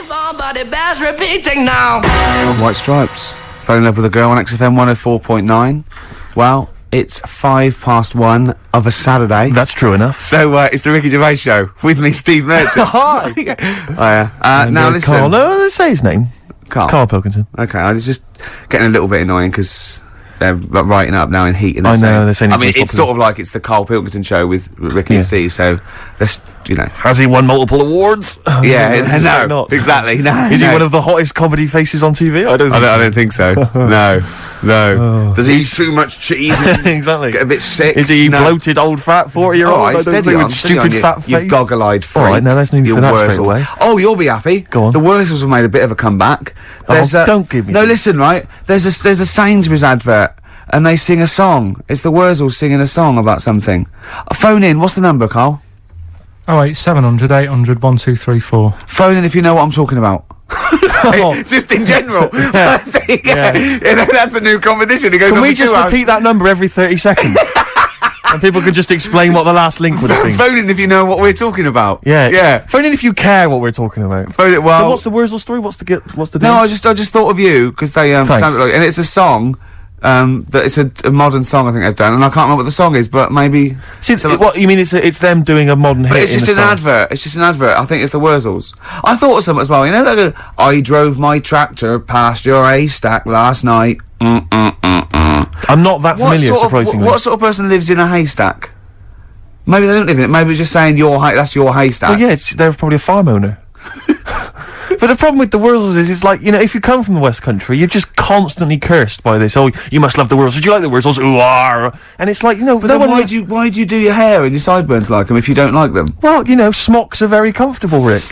before, but it bears repeating now. White Stripes. Fell in love with a girl on XFM 104.9. Well, it's 1:05 of a Saturday. That's true enough. So, it's the Ricky Gervais Show with me, Steve Merchant. Hi! Now listen. Carl, no, let's say his name. Carl Pilkington. Okay, I was just getting a little bit annoying because they're writing up now in heat. And I know, they're saying he's it's sort of like it's the Carl Pilkington Show with Ricky and Steve, so let's, Has he won multiple awards? Yeah, no, not. Exactly, no. Is he one of the hottest comedy faces on TV? I don't think so. No. Oh. Does he eat too much cheese? Exactly. Get a bit sick? Is he bloated, old, fat 40-year-old? All right, steady on, with stupid fat face. You goggle-eyed freak. All right, now let's move for that straight away. Oh, you'll be happy. Go on. The Wurzels have made a bit of a comeback. Don't give me. No, listen, right. There's a Sainsbury's advert, and they sing a song. It's the Wurzels singing a song about something. Phone in. What's the number, Carl? 08700 800 1234. Phone in if you know what I'm talking about. Just in general. That's a new competition. It goes Can on we for just 2 hours. repeat that number every 30 seconds? And people can just explain what the last link would have been. Phone in if you know what we're talking about. Yeah. Phone in if you care what we're talking about. Phone in, well, so what's the Wurzel story? What's the deal? No, I just thought of you because they sounded like, and it's a song. That it's a modern song I think they've done, and I can't remember what the song is, but maybe. See, what you mean? It's them doing a modern hit. But it's just an advert. It's just an advert. I think it's the Wurzels. I thought of something as well. You know that I drove my tractor past your haystack last night. I'm not that familiar, surprisingly. What sort of person lives in a haystack? Maybe they don't live in it. Maybe it's just saying that's your haystack. Well, yeah, they're probably a farm owner. But the problem with the Wurzels is, it's like, if you come from the West Country, you're just constantly cursed by this. Oh, you must love the Wurzels. Do you like the Wurzels? Ooh, ah. And it's like, But then why do you do your hair and your sideburns like them if you don't like them? Well, smocks are very comfortable, Rick.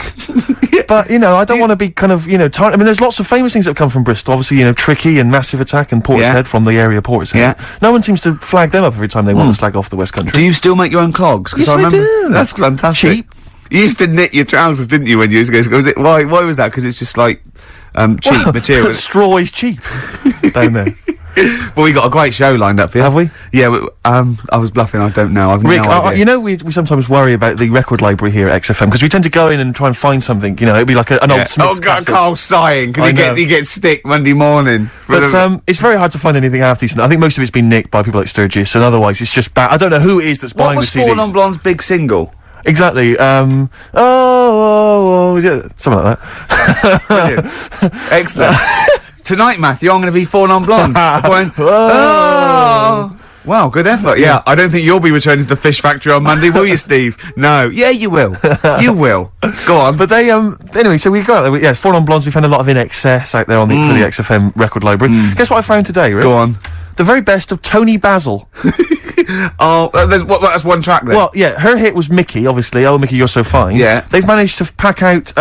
Yeah. But, I don't want to be kind of, tight. I mean, there's lots of famous things that have come from Bristol. Obviously, Tricky and Massive Attack and Portishead from the area Portishead. Yeah. No one seems to flag them up every time they want to slag off the West Country. Do you still make your own clogs? Yes, I do. That's fantastic. Cheap. You used to knit your trousers, didn't you, when you used to go? Was it why was that? Because it's just like cheap material. Straw is cheap down there. Well, we got a great show lined up for you. Have we? Yeah. I was bluffing. I don't know. I've Rick, no idea. we sometimes worry about the record library here at XFM because we tend to go in and try and find something. It'd be like an old Smith's cassette. Carl's sighing because he gets stick Monday morning. But it's very hard to find anything half decent. I think most of it's been nicked by people like Sturgis, and otherwise it's just bad. I don't know who it is that's buying the CDs. What was Four Non Blonde's big single? Exactly. Yeah, something like that. Brilliant. Excellent. Tonight, Matthew, I'm going to be Four Non Blondes. Wow, good effort. Yeah, I don't think you'll be returning to the fish factory on Monday, will you, Steve? No. Yeah, you will. You will. Go on. But they, anyway, so we got there. Yeah, Four Non Blondes. We found a lot of In Excess out there on for the XFM record library. Guess what I found today, Rick? Go on. The very best of Tony Basil. That's one track then. Well, yeah, her hit was Mickey, obviously. Oh, Mickey, You're So Fine. Yeah. They've managed to pack out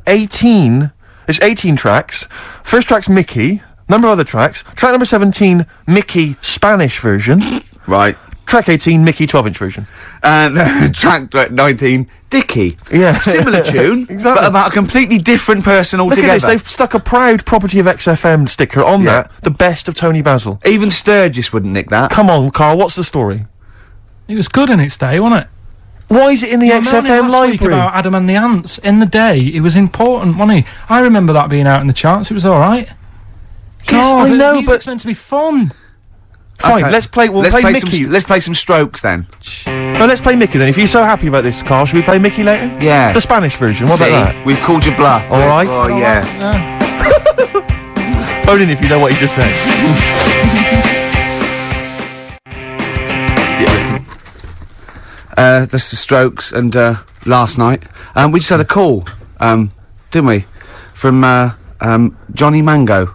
18. There's 18 tracks. First track's Mickey. Number of other tracks. Track number 17, Mickey Spanish version. Right. Track 18, Mickey 12-inch version. And track 19, Dickie. Yeah. Similar tune, exactly. But about a completely different person altogether. Look at this, they've stuck a proud property of XFM sticker on that. The best of Tony Basil. Even Sturgis wouldn't nick that. Come on, Carl, what's the story? It was good in its day, wasn't it? Why is it in the XFM library? Week about Adam and the Ants. In the day, it was important, wasn't it? I remember that being out in the charts. It was all right. Yes, God, I know, music's meant to be fun. Fine, okay. let's play Mickey. Let's play some Strokes then. No, let's play Mickey then. If you're so happy about this, Carl, should we play Mickey later? Yeah. The Spanish version, what about that? We've called your bluff. All right. Oh, yeah. Phone in if you know what he just said. The Strokes, and last night we just had a call, didn't we, from Johnny Mango.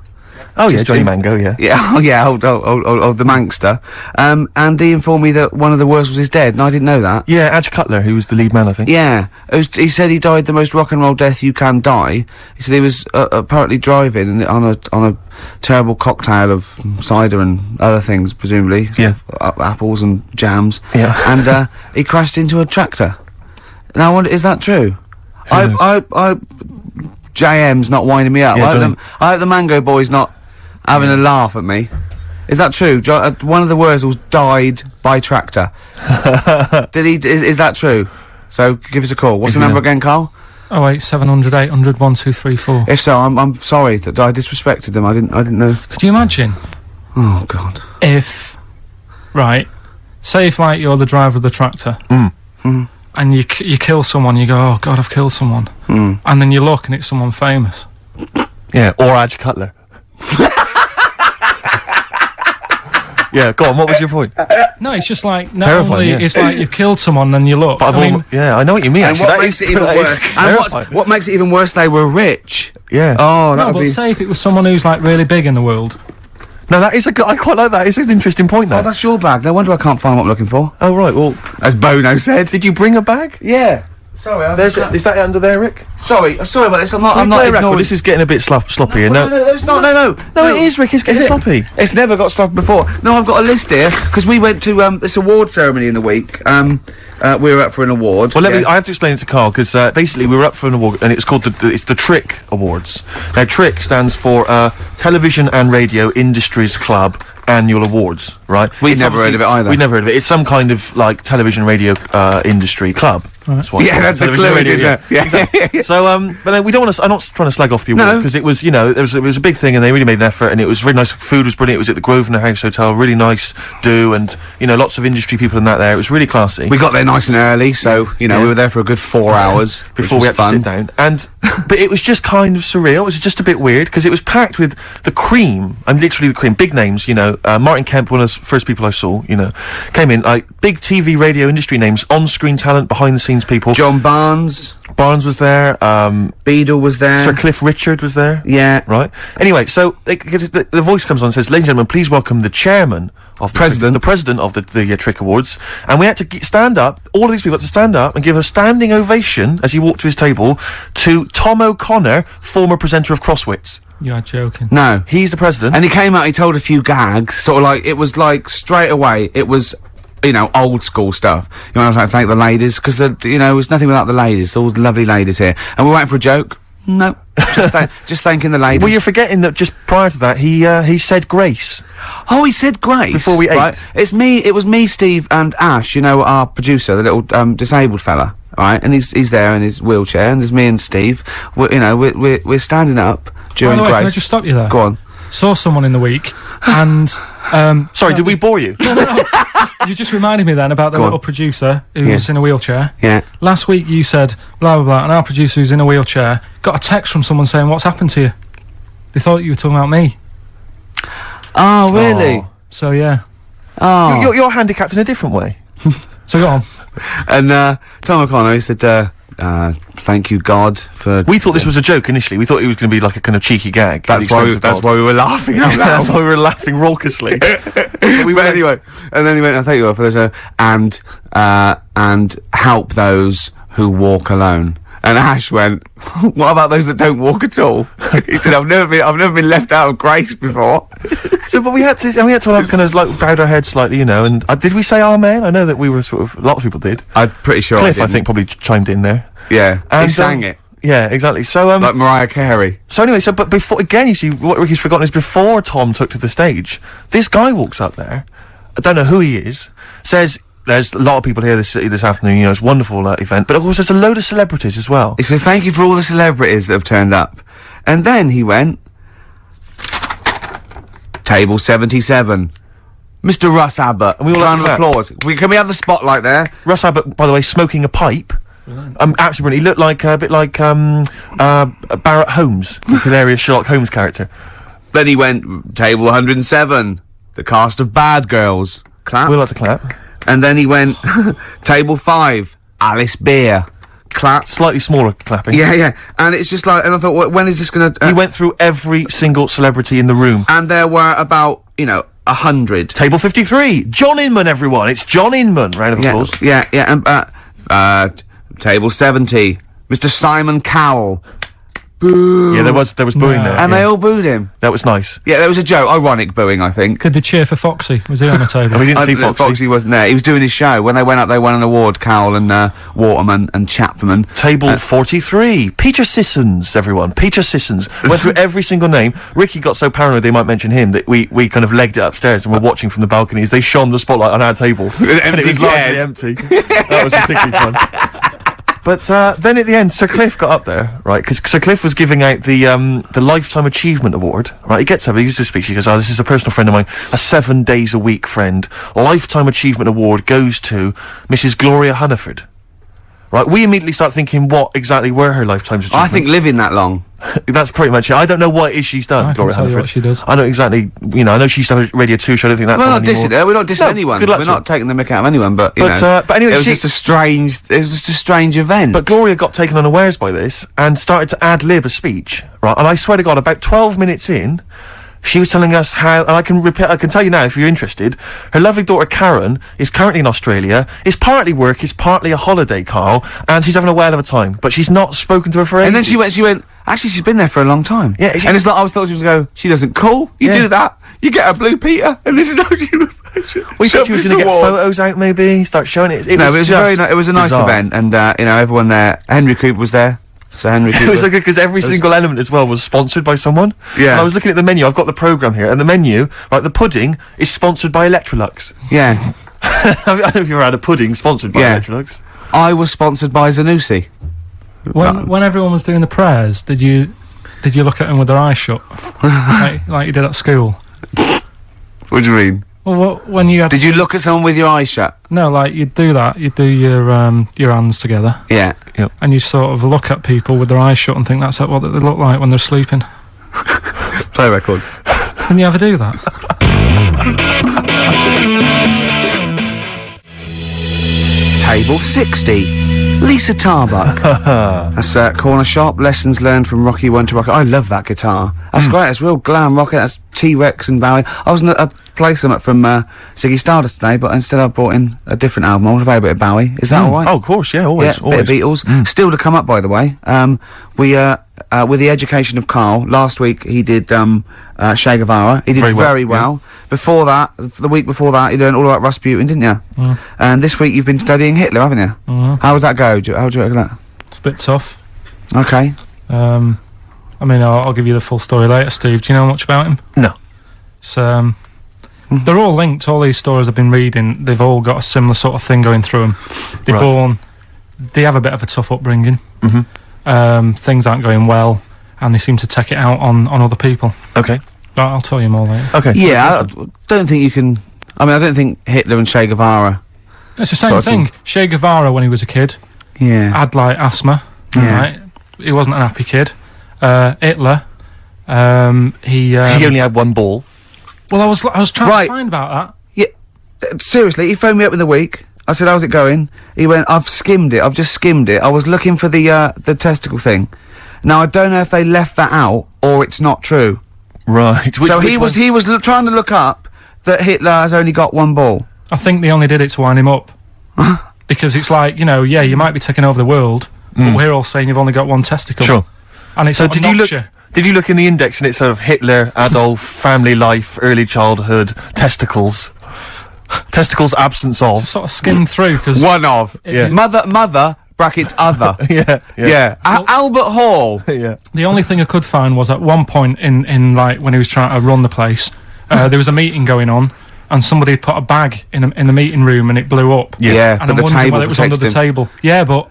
Oh yeah, Johnny Mango, yeah. Yeah, old the Mankster. And he informed me that one of the Wurzels is dead, and I didn't know that. Yeah, Adge Cutler, who was the lead man, I think. Yeah, he said he died the most rock and roll death you can die. He said he was apparently driving on a terrible cocktail of cider and other things, presumably. Yeah. Apples and jams. Yeah. And he crashed into a tractor. Now, I wonder, is that true? JM's not winding me up. Yeah, I hope the Mango Boy's not having a laugh at me. Is that true? One of the Wurzels died by tractor. Is that true? So give us a call. What's the number again, Carl? 08700 800 1234. If so, I'm sorry that I disrespected them. I didn't know. Could you imagine? Oh, God. If, right, say if, like, you're the driver of the tractor, and you kill someone, you go, oh, God, I've killed someone. And then you look and it's someone famous. Yeah, or Adge Cutler. Yeah, go on, what was your point? No, it's just like, not Terrifying, only yeah. it's like you've killed someone, then you look. But yeah, I know what you mean, And actually. what makes it even worse? And what makes it even worse? They were rich. Yeah. Oh, that No, would but be. say if it was someone who's, like, really big in the world. No, that is I quite like that. It's an interesting point, Oh, that. that's your bag. No wonder I can't find what I'm looking for. Oh, right, well, As Bono said. did you bring a bag? Yeah. Sorry, Is that under there, Rick? sorry about this. I'm not Play a record. ignoring. This is getting a bit sloppy here. No, it's not. No, it is, Rick. It's getting sloppy. It's never got sloppy before. No, I've got a list here because we went to this award ceremony in the week. We were up for an award. Well, I have to explain it to Carl, because basically we were up for an award, and it's called it's the Trick Awards. Now, Trick stands for Television and Radio Industries Club Annual Awards, right? We've never heard of it either. We've never heard of it. It's some kind of, like, television radio industry club. That's what Yeah, that's the television clue, radio, isn't it? Yeah. Exactly. So, but we don't want to. I'm not trying to slag off the award, No. because it was, it was a big thing, and they really made an effort, and it was really nice. Food was brilliant. It was at the Grosvenor House Hotel, really nice do, and lots of industry people in that there. It was really classy. We got there nice and early, so we were there for a good 4 hours Before we had to sit down, and but it was just kind of surreal. It was just a bit weird because it was packed with the cream. I'm literally the cream. Big names, Martin Kemp, one of the first people I saw, came in, like, big TV, radio industry names, on-screen talent, behind-the-scenes people. John Barnes was there. Beadle was there. Sir Cliff Richard was there. Yeah. Right. Anyway, so the voice comes on and says, "Ladies and gentlemen, please welcome the chairman of the president of the Trick Awards." And we had to stand up. All of these people had to stand up and give a standing ovation as he walked to his table to Tom O'Connor, former presenter of Crosswits. You are joking. No. He's the president. And he came out, he told a few gags, sort of like, it was like, straight away, it was, old school stuff. I was like, thank the ladies, because, it was nothing without the ladies, all the lovely ladies here. And we waiting for a joke. No. Just thanking the ladies. Well, you're forgetting that just prior to that, he said grace. Oh, he said grace. Before we ate. It was me, Steve, and Ash, our producer, the little, disabled fella, right? And he's there in his wheelchair, and there's me and Steve. We're standing up during By the way, grace. can I just stop you there? Go on. Saw someone in the week, and Sorry, did we bore you? no. You just reminded me then about the little producer who's in a wheelchair. Yeah. Last week you said blah blah blah, and our producer who's in a wheelchair got a text from someone saying, "What's happened to you?" They thought you were talking about me. Oh, really? Oh. So yeah. Oh. You're handicapped in a different way. So go on. And Tom O'Connor, he said, thank you, God, for... We thought this was a joke initially. We thought it was going to be like a kind of cheeky gag. That's why we were laughing out loud. That's why we were laughing raucously. But anyway, and then he went, thank you, God, for this, and help those who walk alone. And Ash went, what about those that don't walk at all? He said, I've never been left out of grace before. So, but we had to like, kind of like bowed our heads slightly, and did we say amen? I know that we were sort of, a lot of people did. I'm pretty sure Cliff, I think, probably chimed in there. Yeah, And, he sang it. Yeah, exactly. So, Like Mariah Carey. So anyway, but before, again, you see, what Ricky's forgotten is before Tom took to the stage, this guy walks up there, I don't know who he is, says, there's a lot of people here this afternoon, it's a wonderful event, but of course there's a load of celebrities as well. He said, thank you for all the celebrities that have turned up. And then he went, table 77, Mr Russ Abbott. And we all round of applause. Can we have the spotlight there? Russ Abbott, by the way, smoking a pipe. Absolutely, he looked like a bit like Barrett Holmes, this hilarious Sherlock Holmes character. Then he went, table 107, the cast of Bad Girls. Clap. We'd like to clap. And then he went, table 5, Alice Beer. Clap. Slightly smaller clapping. Yeah. And it's just like, and I thought, when is this gonna... he went through every single celebrity in the room. And there were about, 100. Table 53, John Inman, everyone. It's John Inman. Round of applause. Yeah, and, table 70, Mr Simon Cowell. Boo. Yeah, there was booing there. And they all booed him. That was nice. Yeah, there was a joke, ironic booing, I think. Could they cheer for Foxy? Was he on the table? And we didn't see Foxy. Foxy wasn't there. He was doing his show. When they went up, they won an award, Cowell and Waterman and Chapman. Table 43, Peter Sissons, everyone. Peter Sissons. Went through every single name. Ricky got so paranoid they might mention him that we kind of legged it upstairs and were watching from the balcony as they shone the spotlight on our table. With and it empty was largely chairs. empty. That was particularly fun. But then at the end, Sir Cliff got up there, right? Because Sir Cliff was giving out the Lifetime Achievement Award, right? He gets up, he gives a speech, he goes, this is a personal friend of mine, a 7 days a week friend. Lifetime Achievement Award goes to Mrs. Gloria Hunniford. Right? We immediately start thinking what exactly were her lifetime achievements. I think living that long. That's pretty much it. I don't know what it is she's done, Gloria tell you Hunniford. what she does. I know exactly, I know she used to have a Radio 2 show, I don't think that's We're on not anymore. dissing her, we're not dissing anyone. Good luck We're to not taking the mick out of anyone, but, you know. But anyway, it was just a strange event. But Gloria got taken unawares by this, and started to ad-lib a speech, right? And I swear to God, about 12 minutes in, she was telling us how, and I can tell you now if you're interested, her lovely daughter Karen is currently in Australia, it's partly work, it's partly a holiday, Carl, and she's having a whale of a time, but she's not spoken to her for ages. And then she went, actually she's been there for a long time. Yeah, and it's like, I thought she was going to go, she doesn't call, you do that, you get a blue Peter, and this is how she we thought she was going to get photos out, maybe, start showing it. It was a nice event, and, you know, everyone there, Henry Cooper was there. So Henry Cooper. It was so good because every single element as well was sponsored by someone. Yeah. And I was looking at the menu, I've got the programme here, and the menu, right, the pudding is sponsored by Electrolux. Yeah. I don't know if you've ever had a pudding sponsored by Electrolux. I was sponsored by Zanussi. When everyone was doing the prayers, did you look at them with their eyes shut? like you did at school? What do you mean? Well, when you had Did you look at someone with your eyes shut? No, like you'd do that. You'd do your hands together. Yeah. And you sort of look at people with their eyes shut and think that's what they look like when they're sleeping. Play a record. Can you ever do that? Table 60. Lisa Tarbuck. That's Corner Shop. Lessons learned from Rocky 1 to Rocky. I love that guitar. That's great. It's real glam rock. That's T-Rex and Bowie. I was going to play something from Ziggy Stardust today, but instead I brought in a different album. I want to play a bit of Bowie. Is that all right? Oh, of course, yeah, always. Yeah, bit of Beatles. Still to come up, by the way. We with the education of Carl. Last week he did Che Guevara. He did very well. Before that, the week before that, you learned all about Rasputin, didn't you? And this week you've been studying Hitler, haven't you? How does that go? How do you reckon that? It's a bit tough. Okay. I mean, I'll give you the full story later, Steve. Do you know much about him? No. So, they're all linked. All these stories I've been reading, they've all got a similar sort of thing going through them. They're born, they have a bit of a tough upbringing. Things aren't going well, and they seem to take it out on other people. Okay. I'll tell you more later. Okay. Yeah, I don't think you can... I mean, I don't think Hitler and Che Guevara... It's the same thing. Che Guevara, when he was a kid, had, like, asthma. Right? He wasn't an happy kid. Hitler, he only had one ball. Well, I was trying to find about that. Yeah, seriously, he phoned me up in the week. I said, how's it going? He went, I've just skimmed it. I was looking for the testicle thing. Now, I don't know if they left that out, or it's not true. Right. He was trying to look up that Hitler has only got one ball. I think they only did it to wind him up. Because it's like, you know, you might be taking over the world, but we're all saying you've only got one testicle. Sure. And it's so did you look in the index and it's sort of Hitler, Adolf, family life, early childhood, testicles, absence of. Sort of skim through, because... One of. Mother, brackets other. Albert Hall. The only thing I could find was at one point in like, when he was trying to run the place, there was a meeting going on, and somebody had put a bag in the meeting room and it blew up. Yeah, and I'm wondering whether it was under the table. Yeah, but...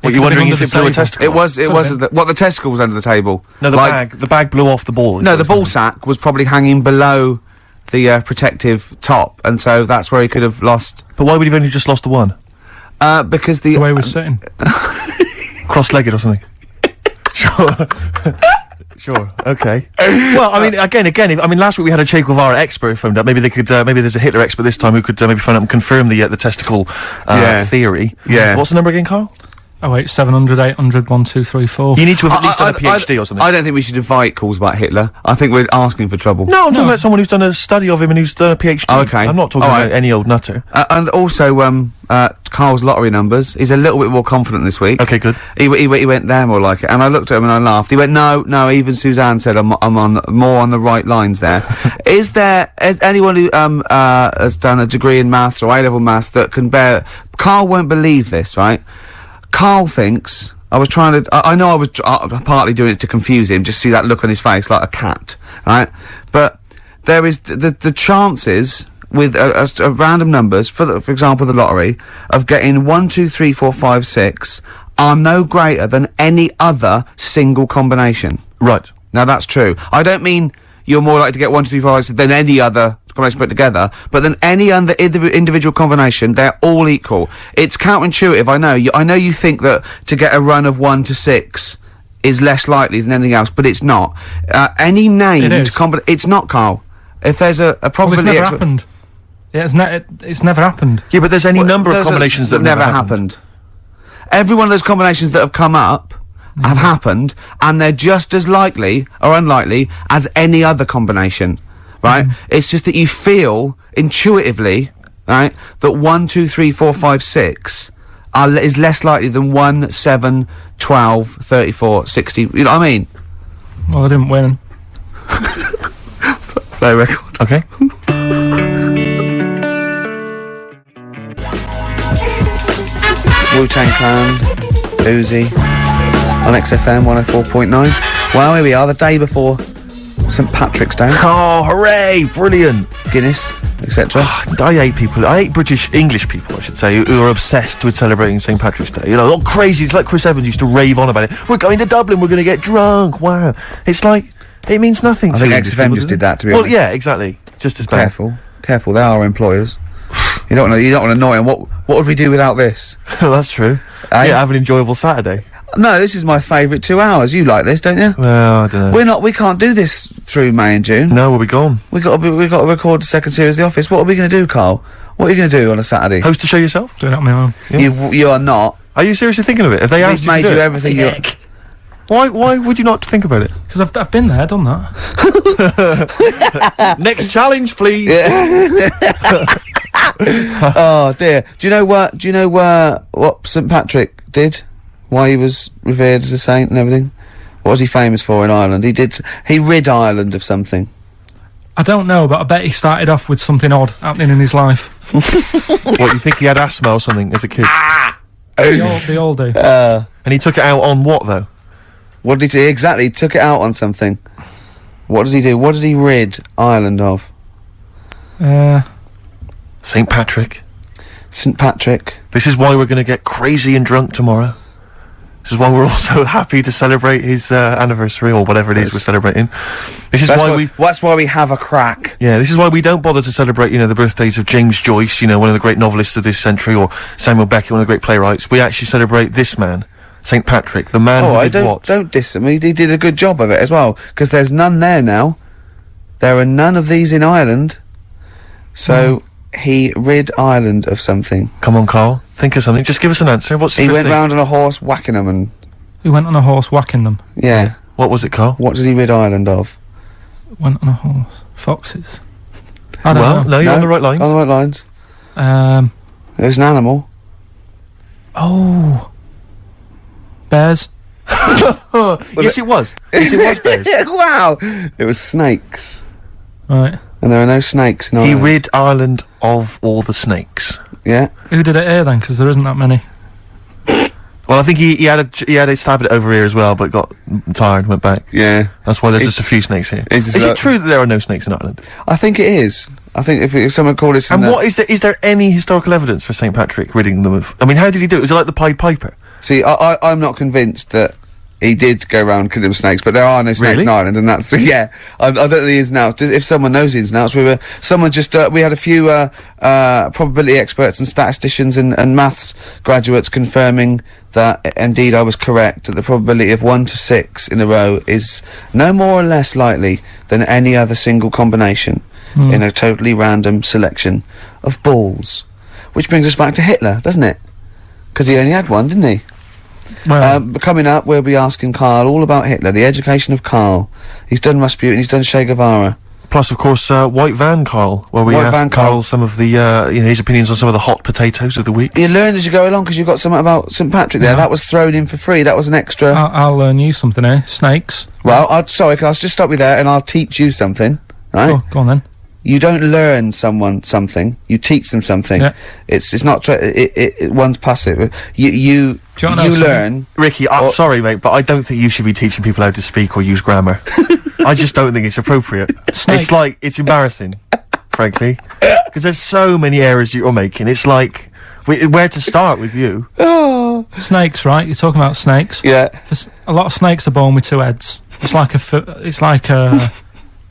What, you're wondering if it blew a testicle? It was the testicle was under the table. No, the bag blew off the ball. No, the ball sack was probably hanging below the protective top, and so that's where he could have lost. But why would he have only just lost the one? Because the way he was sitting. Cross-legged or something. Sure, okay. Well, I mean, again, last week we had a Che Guevara expert who phoned up. Maybe they could, maybe there's a Hitler expert this time who could maybe phone up and confirm the testicle theory. Yeah. What's the number again, Carl? 08700 800 1234. You need to have at least done a PhD or something. I don't think we should invite calls about Hitler. I think we're asking for trouble. No, I'm talking about someone who's done a study of him and who's done a PhD. Oh, okay. I'm not talking about any old nutter. And also, Carl's lottery numbers. He's a little bit more confident this week. Okay, good. He went there more like it, and I looked at him and I laughed. He went, no. Even Suzanne said I'm on more on the right lines there. Is anyone who has done a degree in maths or A-level maths that can bear? Carl won't believe this, right? Carl thinks, I know I was partly doing it to confuse him, just see that look on his face like a cat, right? But there is the chances with random numbers, for example the lottery, of getting 1, 2, 3, 4, 5, 6, are no greater than any other single combination. Right. Now that's true. I don't mean you're more likely to get 1, 2, 3, 4, 5, 6 than any other combination put together, but than any other individual combination, they're all equal. It's counterintuitive, I know. I know you think that to get a run of 1 to 6 is less likely than anything else, but it's not. Any named combination... It's not, Carl. If there's a probability... Well, it's never happened. Yeah, it's never happened. Yeah, but there's any number of combinations that never happened. Every one of those combinations that have come up have happened, and they're just as likely or unlikely as any other combination, right? It's just that you feel intuitively, right, that 1, 2, 3, 4, 5, 6 is less likely than 1, 7, 12, 34, 60. You know what I mean? Well, I didn't win. Play record. Okay. Wu-Tang Clan, Uzi, on XFM 104.9. Well, here we are, the day before St Patrick's Day. Oh, hooray! Brilliant! Guinness, etc. I hate English people, I should say, who are obsessed with celebrating St Patrick's Day. You know, all crazy. It's like Chris Evans used to rave on about it. We're going to Dublin, we're going to get drunk, wow. It's like, it means nothing to I think English XFM people, just did that, to be honest. Well, yeah, exactly. Just as bad. Careful, they are employers. You don't want to annoy them. What would we do without this? Well, that's true. Yeah, have an enjoyable Saturday. No, this is my favourite 2 hours. You like this, don't you? Well, I don't know. We can't do this through May and June. No, we'll be gone. We've got to record the second series of The Office. What are we going to do, Carl? What are you going to do on a Saturday? Host the show yourself? Doing it on my own. Yeah. You are not. Are you seriously thinking of it? Have they asked you to do it? Everything you... Why would you not think about it? Because I've been there, done that. Next challenge, please. Oh dear. Do you know what St Patrick did? Why he was revered as a saint and everything? What was he famous for in Ireland? He rid Ireland of something. I don't know, but I bet he started off with something odd happening in his life. What, you think he had asthma or something as a kid? They all do. And he took it out on what, though? What did he do? Exactly, he took it out on something. What did he do? What did he rid Ireland of? St Patrick. St Patrick. This is why we're going to get crazy and drunk tomorrow. This is why we're also happy to celebrate his anniversary, or whatever it is we're celebrating. That's why we have a crack. Yeah, this is why we don't bother to celebrate, the birthdays of James Joyce, one of the great novelists of this century, or Samuel Beckett, one of the great playwrights. We actually celebrate this man, St Patrick, the man who did what? Don't diss him. He did a good job of it as well, because there's none there now. There are none of these in Ireland. So... He rid Ireland of something. Come on, Carl. Think of something. Just give us an answer. What's the He went round on a horse whacking them and... He went on a horse whacking them? Yeah. What was it, Carl? What did he rid Ireland of? Went on a horse. Foxes. I don't know. No, you're on the right lines. On the right lines. It was an animal. Oh. Bears? Yes, it was. Yes, it was bears. Wow! It was snakes. Right. And there are no snakes in Ireland. He rid Ireland of all the snakes. Yeah. Who did it here then? Because there isn't that many. Well, I think he had a stab at it over here as well, but got tired and went back. Yeah. That's why there's just a few snakes here. Is it true that there are no snakes in Ireland? I think it is. I think if someone called it... And what is there any historical evidence for St Patrick ridding them of... I mean, how did he do it? Was it like the Pied Piper? See, I'm not convinced that he did go around killing snakes, but there are no snakes in Ireland, and that's... Yeah, I don't know the ins and outs. If someone knows the ins and outs, we had a few probability experts and statisticians and maths graduates confirming that indeed I was correct, that the probability of 1 to 6 in a row is no more or less likely than any other single combination in a totally random selection of balls. Which brings us back to Hitler, doesn't it? Because he only had one, didn't he? Well, coming up, we'll be asking Carl all about Hitler, the education of Carl. He's done Rasputin, he's done Che Guevara. Plus, of course, White Van Carl, where we asked Carl some of the, his opinions on some of the hot potatoes of the week. You learned as you go along, because you've got something about St Patrick there. That was thrown in for free. That was an extra... I'll learn you something, eh? Snakes. Well, sorry, Carl, just stop me there, and I'll teach you something, right? Oh, go on then. You don't learn someone something, you teach them something. Yeah. It's not... one's passive. You learn... Ricky, I'm sorry, mate, but I don't think you should be teaching people how to speak or use grammar. I just don't think it's appropriate. Snake. It's embarrassing, frankly. Because there's so many errors you're making. It's like, where to start with you? Oh, Snakes, right? You're talking about snakes. Yeah. A lot of snakes are born with two heads. It's like a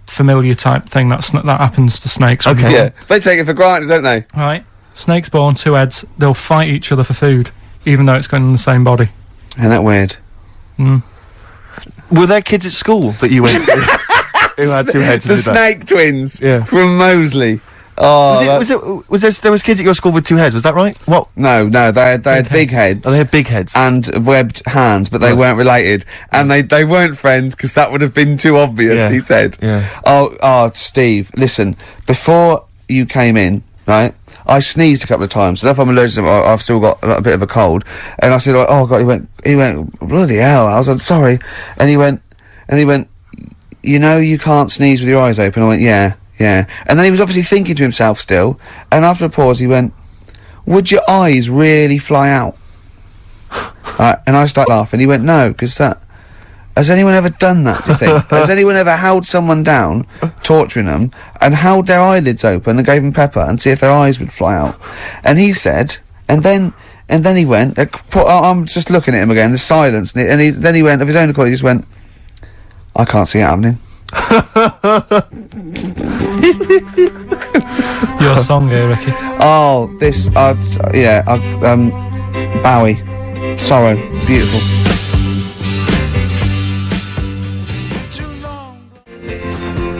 familiar type thing that happens to snakes. Okay. Yeah. They take it for granted, don't they? Right. Snakes born two heads. They'll fight each other for food, even though it's going in the same body. Isn't that weird? Were there kids at school that you went with who had two heads? The snake twins. Yeah. From Moseley. Oh, there was kids at your school with two heads? Was that right? What? No, they had big heads. Oh, they had big heads and webbed hands, but they weren't related, and they weren't friends because that would have been too obvious. Yeah. He said. Yeah. Oh, Steve, listen. Before you came in, right? I sneezed a couple of times, so if I'm allergic, I've still got a bit of a cold. And I said, oh God, he went, bloody hell. I was like, sorry. And he went, you know, you can't sneeze with your eyes open. I went, yeah. And then he was obviously thinking to himself still, and after a pause he went, would your eyes really fly out? And I started laughing. He went, no, because has anyone ever done that, do you think? Has anyone ever held someone down, torturing them, and held their eyelids open and gave them pepper and see if their eyes would fly out? And he said, and then he went, I'm just looking at him again, the silence, and then he went, of his own accord, he just went, I can't see it happening. Your song here, Ricky. Oh, this, Bowie. Sorrow. Beautiful.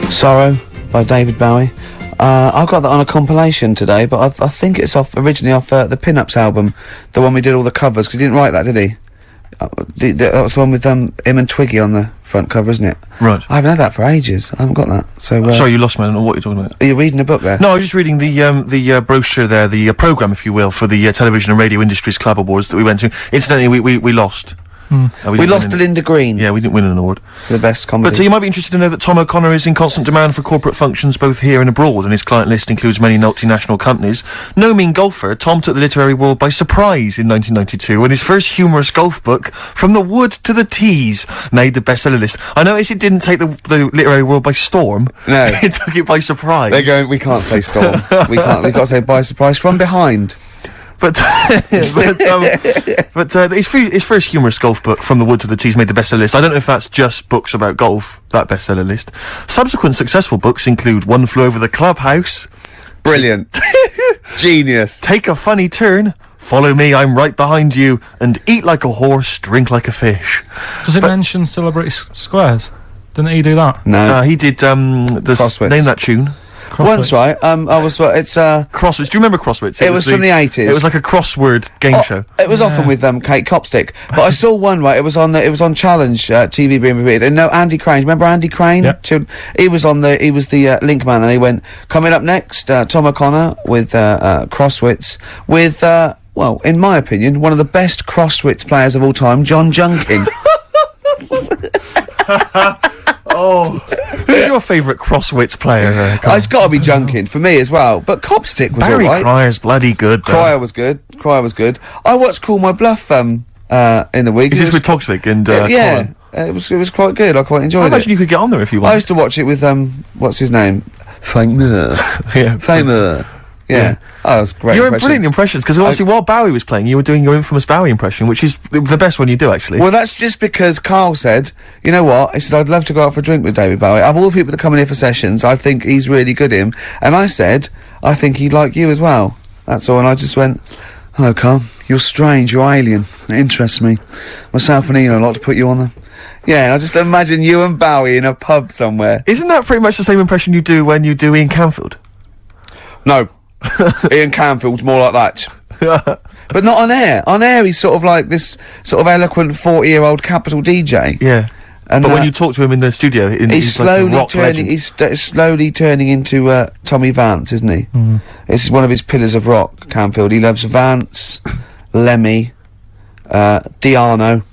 Sorrow by David Bowie. I got that on a compilation today, but I think it's originally off the Pin-Ups album, the one we did all the covers, because he didn't write that, did he? That was the one with him and Twiggy on the front cover, isn't it? Right. I haven't had that for ages. I haven't got that. So sorry, you lost me. I don't know what you're talking about. Are you reading a book there? No, I was just reading the brochure there, the programme, if you will, for the Television and Radio Industries Club Awards that we went to. Incidentally, we lost. We lost to Linda Green. Yeah, we didn't win an award. For the best comedy. But you might be interested to know that Tom O'Connor is in constant demand for corporate functions both here and abroad, and his client list includes many multinational companies. No mean golfer, Tom took the literary world by surprise in 1992 when his first humorous golf book, From the Wood to the Tees, made the bestseller list. I noticed it didn't take the literary world by storm. No. It took it by surprise. They're going, we can't say storm. We've got to say by surprise, from behind. But his first humorous golf book, From the Wood to the Tees, made the bestseller list. I don't know if that's just books about golf, that bestseller list. Subsequent successful books include One Flew Over the Clubhouse. Brilliant. Genius. Take a Funny Turn. Follow Me, I'm Right Behind You. And Eat Like a Horse, Drink Like a Fish. Does it mention Celebrity Squares? Didn't he do that? No. He did, Crosswits. Name that tune. Crosswits. Once, right, it's Crosswords. Do you remember Crosswords? It was from the 80s. It was like a crossword game show. It was often with Kate Copstick. But I saw one, right, it was on Challenge TV being repeated. And no, Andy Crane. Remember Andy Crane? Yeah. He was the link man, and he went, coming up next, Tom O'Connor with Crosswits with well, in my opinion, one of the best Crosswits players of all time, John Junkin. Oh, who's your favourite Crosswits player? It's got to be Junkin for me as well. But Copstick was Barry alright. Cryer's bloody good. Cryer was good. I watched Call My Bluff in the week. Is this with Toxic and yeah, Colin? it was quite good. I quite enjoyed it. I imagine you could get on there if you wanted. I used to watch it with what's his name? Famer. Yeah, Famer. Yeah. Oh, that was great. You're brilliant impressions, because obviously while Bowie was playing, you were doing your infamous Bowie impression, which is the best one you do, actually. Well, that's just because Carl said, you know what, he said, I'd love to go out for a drink with David Bowie. Of all the people that come in here for sessions, I think he's really good him. And I said, I think he'd like you as well. That's all, and I just went, hello, Carl. You're strange, you're alien. It interests me. Myself and Ian, I'd like to put you on them. Yeah, I just imagine you and Bowie in a pub somewhere. Isn't that pretty much the same impression you do when you do Ian Canfield? No. Ian Canfield's more like that. But not on air. On air, he's sort of like this sort of eloquent 40-year-old Capital DJ. Yeah. And but when you talk to him in the studio, he's slowly turning into Tommy Vance, isn't he? Mm. This is one of his pillars of rock, Canfield. He loves Vance, Lemmy, Diano.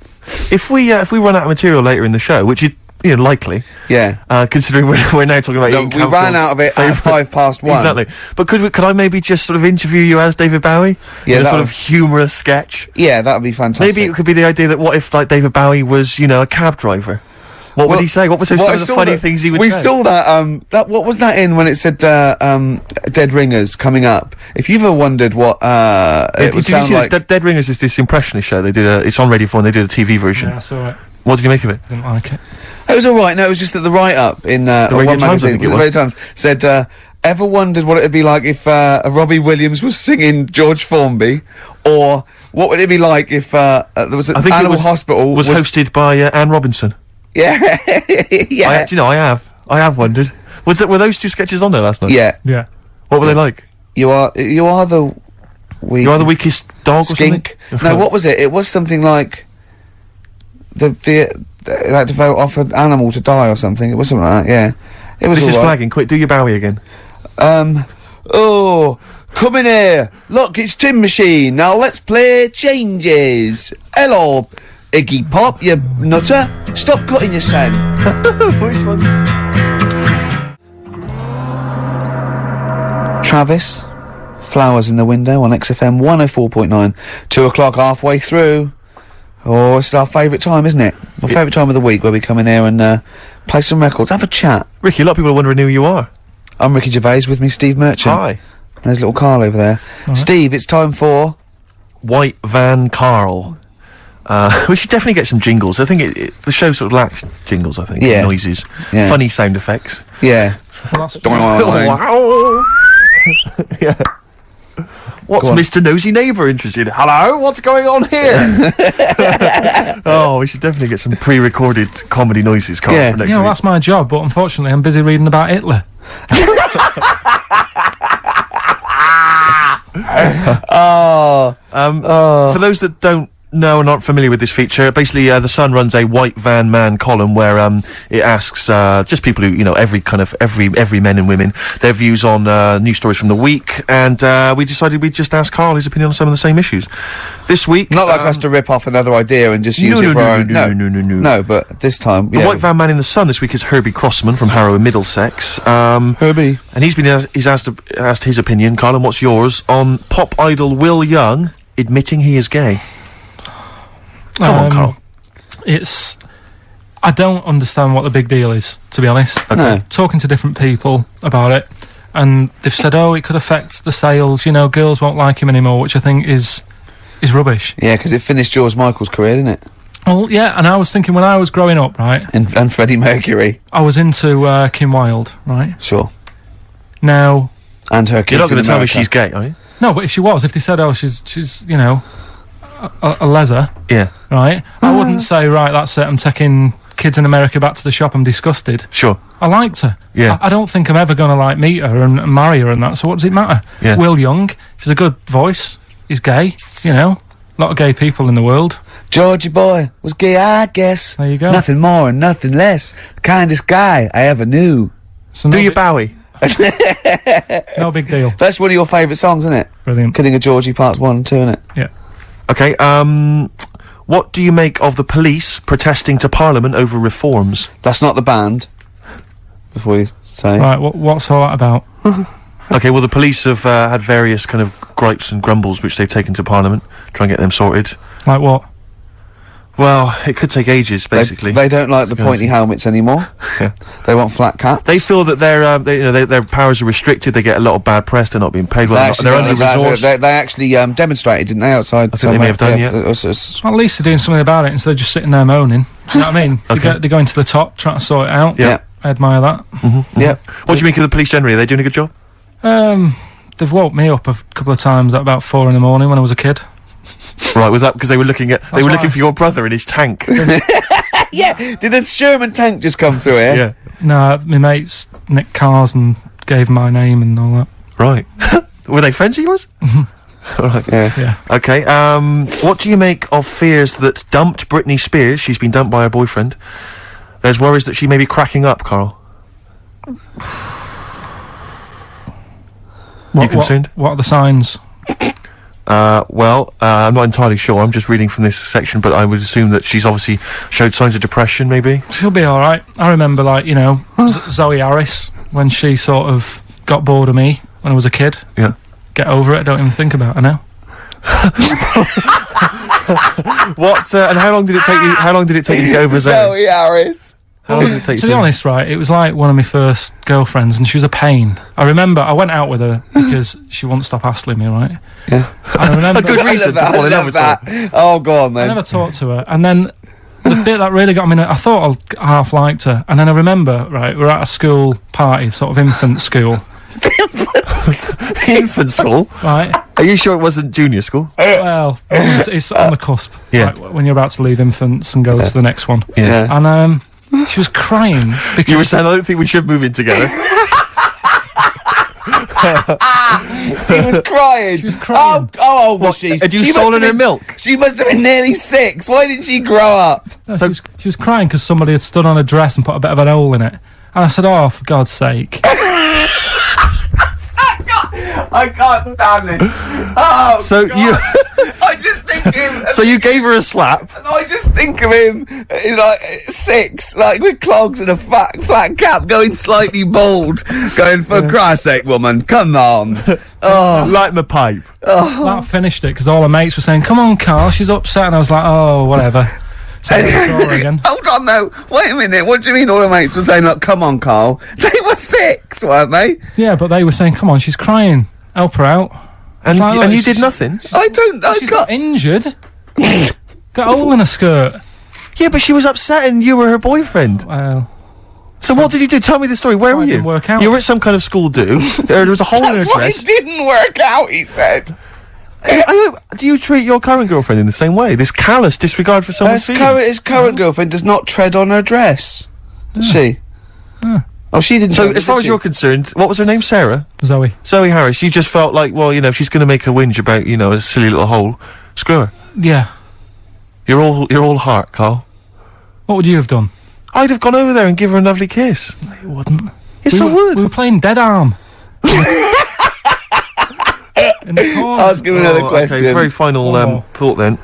If we run out of material later in the show, which is likely. Yeah. Considering we're now talking about Ian we ran out of it at 1:05. Exactly. But could I maybe just sort of interview you as David Bowie? Yeah. In a sort of humorous sketch? Yeah, that would be fantastic. Maybe it could be the idea that what if, like, David Bowie was, a cab driver? What would he say? What was some of the funny things he would say? We saw that, what was that in when it said, Dead Ringers coming up? If you've ever wondered what, it would sound like... Dead Ringers is this impressionist show. They did it's on Radio 4 and they did a TV version. Yeah, I saw it. What did you make of it? Didn't like it. It was alright. No, it was just that the write-up in, the Radio Times, magazine, the Radio Times, said, ever wondered what it'd be like if, Robbie Williams was singing George Formby? Or what would it be like if, there was an Animal Hospital... was hosted by, Anne Robinson. Yeah. Yeah. I have wondered. Were those two sketches on there last night? Yeah. Yeah. What were they like? You are the weakest dog skink. or something? No, what was it? It was something like they had to vote off an animal to die or something. It was something like that, yeah. It was This is all right. flagging. Quick, do your Bowie again. Oh, come in here. Look, it's Tin Machine. Now let's play Changes. Hello, Iggy Pop, you nutter. Stop cutting your sound. Which one? Travis, Flowers in the Window on XFM 104.9. 2 o'clock, halfway through. Oh, it's our favourite time, isn't it? My favourite time of the week where we come in here and play some records, have a chat. Ricky, a lot of people are wondering who you are. I'm Ricky Gervais, with me Steve Merchant. Hi. There's little Carl over there. Steve, it's time for... White Van Carl. We should definitely get some jingles. I think the show sort of lacks jingles, I think. Yeah. Noises. Yeah. Funny sound effects. Yeah. Well, that's Wow. Yeah. What's Mr. Nosy Neighbour interested in? Hello? What's going on here? Oh, we should definitely get some pre-recorded comedy noises, Carl, Yeah. for next Yeah, well, week. that's my job, but unfortunately I'm busy reading about Hitler. For those that don't know and aren't familiar with this feature, basically The Sun runs a White Van Man column where it asks just people who, every men and women, their views on news stories from the week, and we decided we'd just ask Carl his opinion on some of the same issues. This week... Not like us to rip off another idea and just use it for our own... No, but this time... The White Van Man in the Sun this week is Herbie Crossman from Harrow in Middlesex. Herbie. And he's asked his opinion, Carl, and what's yours, on pop idol Will Young admitting he is gay. Come on, Carl. I don't understand what the big deal is, to be honest. Okay. No. Talking to different people about it, and they've said, it could affect the sales, girls won't like him anymore, which I think is rubbish. Yeah, because it finished George Michael's career, didn't it? Well, yeah, and I was thinking when I was growing up, right? And Freddie Mercury. I was into Kim Wilde, right? Sure. Now... And her kids. You're not going in to tell me America. she's gay, are you? No, but if she was, if they said, she's a leather, Yeah. right? I wouldn't say, right, that's it, I'm taking kids in America back to the shop, I'm disgusted. Sure. I liked her. Yeah. I don't think I'm ever going to, meet her and marry her and that, so what does it matter? Yeah. Will Young, if he's a good voice, he's gay, a lot of gay people in the world. Georgie boy was gay, I guess. There you go. Nothing more and nothing less. The kindest guy I ever knew. So Do no your bi- Bowie. No big deal. That's one of your favourite songs, isn't it? Brilliant. Kidding of Georgie Parts 1 and 2, isn't it? Yeah. Okay, what do you make of the police protesting to Parliament over reforms? That's not the band. Before you say. Right, what's all that about? Okay, well, the police have had various kind of gripes and grumbles which they've taken to Parliament, try and get them sorted. Like what? Well, it could take ages, basically. They don't like the pointy helmets anymore. Yeah. They want flat caps. They feel that their powers are restricted. They get a lot of bad press. They're not being paid well. They're under resourced. They actually demonstrated, didn't they, outside? I think they may have done, yeah. Well, at least they're doing something about it instead of just sitting there moaning. Do you know what I mean? Okay. They're going to the top, trying to sort it out. Yeah. I admire that. Yeah. What do you make of the police generally? Are they doing a good job? They've woke me up a couple of times at about 4 in the morning when I was a kid. Right, was that because they were looking why. for your brother in his tank? Yeah. Did a Sherman tank just come through here? Yeah. No, my mates nicked cars and gave my name and all that. Right. Were they friends of yours? Right. Yeah. Okay, what do you make of fears that dumped Britney Spears, she's been dumped by her boyfriend, there's worries that she may be cracking up, Carl? You concerned? What are the signs? I'm not entirely sure, I'm just reading from this section, but I would assume that she's obviously showed signs of depression, maybe? She'll be alright. I remember, Zoe Harris, when she sort of got bored of me when I was a kid. Yeah. Get over it, I don't even think about her now. What, and how long did it take you to get over Zoe? Zoe Harris. How long did it take To be honest, right, it was like one of my first girlfriends, and she was a pain. I remember I went out with her because she wouldn't stop hassling me, right? Yeah. I remember A good reason to fall in love with her. Oh, go on, then. I never talked to her, and then the bit that really got me, I thought I half liked her, and then I remember, right, we're at a school party, sort of infant school. Infant school? Right. Are you sure it wasn't junior school? Well, it's on the cusp. Yeah. Like, when you're about to leave infants and go to the next one. Yeah. And she was crying because You were saying, I don't think we should move in together. She was crying. She was crying. How old was she? Had you She must stolen have her been- milk? She must have been nearly 6. Why didn't she grow up? No, she was crying because somebody had stood on her dress and put a bit of an hole in it. And I said, oh, for God's sake. I can't stand this. Oh, So God. you- I just think him. So you gave her a slap? I just think of him, like 6, like with clogs and a flat cap, going slightly bald, going, for Christ's sake, woman, come on. Oh, light my pipe. That finished it because all her mates were saying, come on, Carl, she's upset. And I was like, oh, whatever. So I saw her again. Hold on, though. Wait a minute. What do you mean all her mates were saying, like, come on, Carl? They were 6, weren't they? Yeah, but they were saying, come on, she's crying. Help her out. And, like, look, and you she's- did nothing? I She's got can't. injured. Got a hole in her skirt. Yeah, but she was upset and you were her boyfriend. Well, So what did you do? Tell me the story. Where Well, were it you? didn't work out. You were at some kind of school do. There was a hole in her That's why dress. it didn't work out, he said. Do you treat your current girlfriend in the same way? This callous disregard for someone's feelings? His current girlfriend does not tread on her dress, does she? Oh, she didn't. So tread, as far did as she? you're concerned, what was her name? Sarah? Zoe. Zoe Harris. You just felt like, well, you know, if she's going to make a whinge about, you know, a silly little hole, screw her. Yeah. You're all heart, Carl. What would you have done? I'd have gone over there and give her a lovely kiss. You wouldn't. Yes, I would. We were playing Dead Arm. In the corner. Ask him another Oh, question. Okay, very final One more. thought then.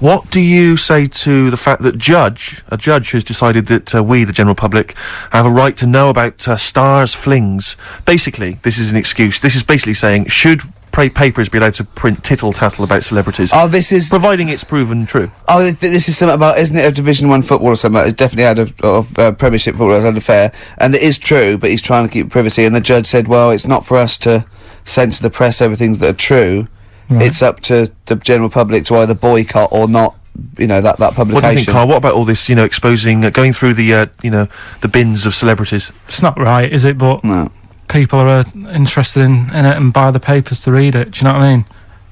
What do you say to the fact that a judge has decided that we, the general public, have a right to know about stars' flings? Basically, this is an excuse. This is basically saying, should papers be allowed to print tittle-tattle about celebrities? Oh, this is. Providing it's proven true. Oh, this is something about, isn't it, a Division 1 football or something? It's definitely had Premiership football has had an affair, and it is true, but he's trying to keep privacy. And the judge said, "Well, it's not for us to censor the press over things that are true. Right. It's up to the general public to either boycott or not." You know, that publication. What do you think, Carl? What about all this, you know, exposing, going through the, you know, the bins of celebrities? It's not right, is it? But No. people are interested in it and buy the papers to read it. Do you know what I mean?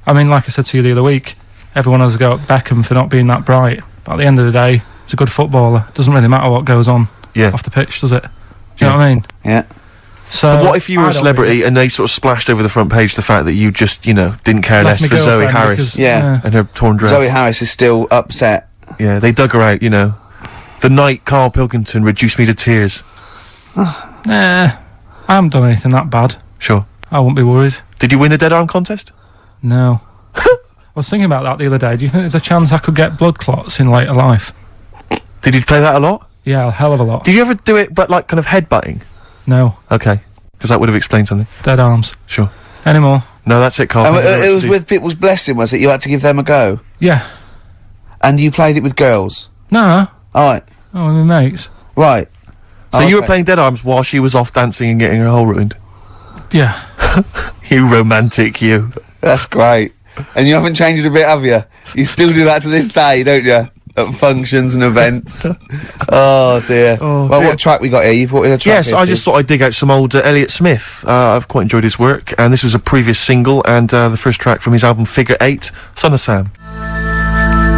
I mean, like I said to you the other week, everyone has a go at Beckham for not being that bright. But at the end of the day, he's a good footballer. It doesn't really matter what goes on off the pitch, does it? Do you know what I mean? Yeah. So But what if you were I a don't celebrity and they sort of splashed over the front page the fact that you just, you know, didn't care Left less my for Zoe girlfriend Harris because- Yeah. and her torn dress? Zoe Harris is still upset. Yeah, they dug her out, you know. The night Carl Pilkington reduced me to tears. Nah, I haven't done anything that bad. Sure. I won't be worried. Did you win the dead arm contest? No. I was thinking about that the other day. Do you think there's a chance I could get blood clots in later life? Did you play that a lot? Yeah, a hell of a lot. Did you ever do it, but like kind of headbutting? No. Okay. Because that would have explained something. Dead arms. Sure. Anymore? No, that's it, Carl. And Thank you very it much was indeed. with people's blessing, was it? You had to give them a go, Yeah. and you played it with girls. No. All right, Oh, my mates. right. So you were Okay. playing dead arms while she was off dancing and getting her hole ruined? Yeah. You romantic, you. That's great. And you haven't changed a bit, have you? You still do that to this day, don't you? At functions and events. Oh dear. Oh, well, dear. what track we got here? You've brought in a track. Yes, here, I Steve. just thought I'd dig out some old Elliott Smith. I've quite enjoyed his work, and this was a previous single, and the first track from his album Figure 8, Son of Sam.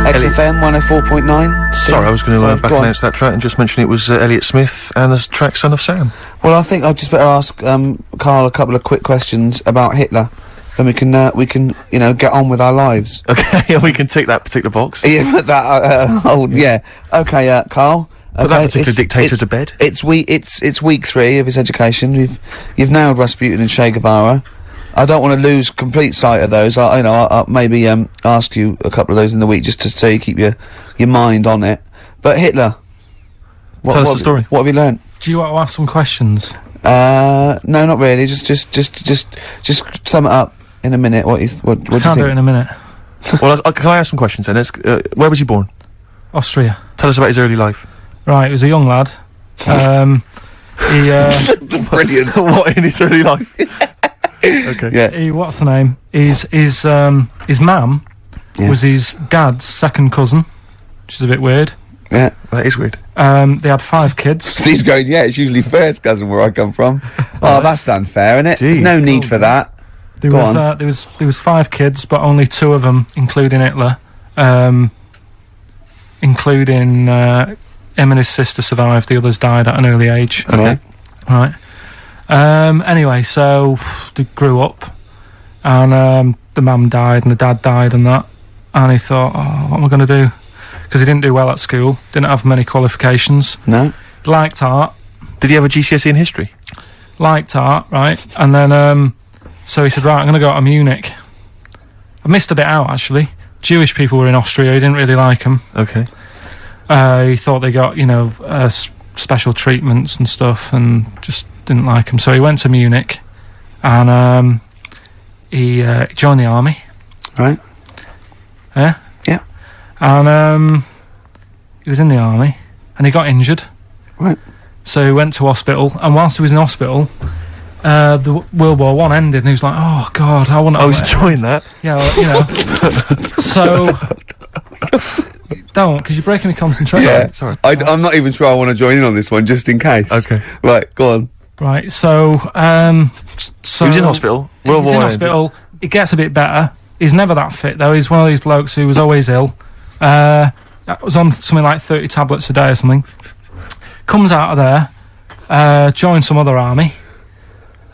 XFM 104.9. Sorry, I was going to back go on. announce that track and just mention it was Elliott Smith and the track Son of Sam. Well, I think I'd just better ask Carl a couple of quick questions about Hitler. Then we can you know, get on with our lives. Okay, and we can tick that particular box. Yeah, put that. Yeah. Okay, Carl. Put that particular dictator to bed. It's week 3 of his education. You've nailed Rasputin and Che Guevara. I don't want to lose complete sight of those. I'll maybe ask you a couple of those in the week just to so you keep your mind on it. But Hitler. Tell us the story. What have you learned? Do you want to ask some questions? No, not really. Just sum it up in a minute. What do you Can't do it think? in a minute. Well, can I ask some questions then? Where was he born? Austria. Tell us about his early life. Right, he was a young lad. He Brilliant. What in his early life? Okay. Yeah. what's the name? His mum was his dad's second cousin, which is a bit weird. Yeah. That is weird. They had 5 kids. Steve's going, yeah, it's usually first cousin where I come from. Oh, that's unfair, isn't it? Jeez. There's no need for that. There was 5 kids, but only 2 of them, including Hitler, including him and his sister, survived. The others died at an early age. Okay. Right. Anyway, so they grew up, and the mum died and the dad died and that, and he thought, oh, what am I going to do? Because he didn't do well at school, didn't have many qualifications. No. Liked art. Did he have a GCSE in history? Liked art, right? And then, so he said, right, I'm going to go to Munich. I missed a bit out, actually. Jewish people were in Austria, he didn't really like them. Okay. He thought they got, special treatments and stuff, and just didn't like them. So he went to Munich, and he joined the army. Right. Yeah? Yeah. And he was in the army, and he got injured. Right. So he went to hospital, and whilst he was in hospital, the World War One ended, and he was like, "Oh God, I want to." I was enjoying that. Yeah, well, So don't, because you're breaking my concentration. Yeah. Sorry. I'm not even sure I want to join in on this one, just in case. Okay. Right, go on. Right. So He was in hospital. World He's War in One hospital. It gets a bit better. He's never that fit though. He's one of these blokes who was always ill. Was on something like 30 tablets a day or something. Comes out of there, joins some other army.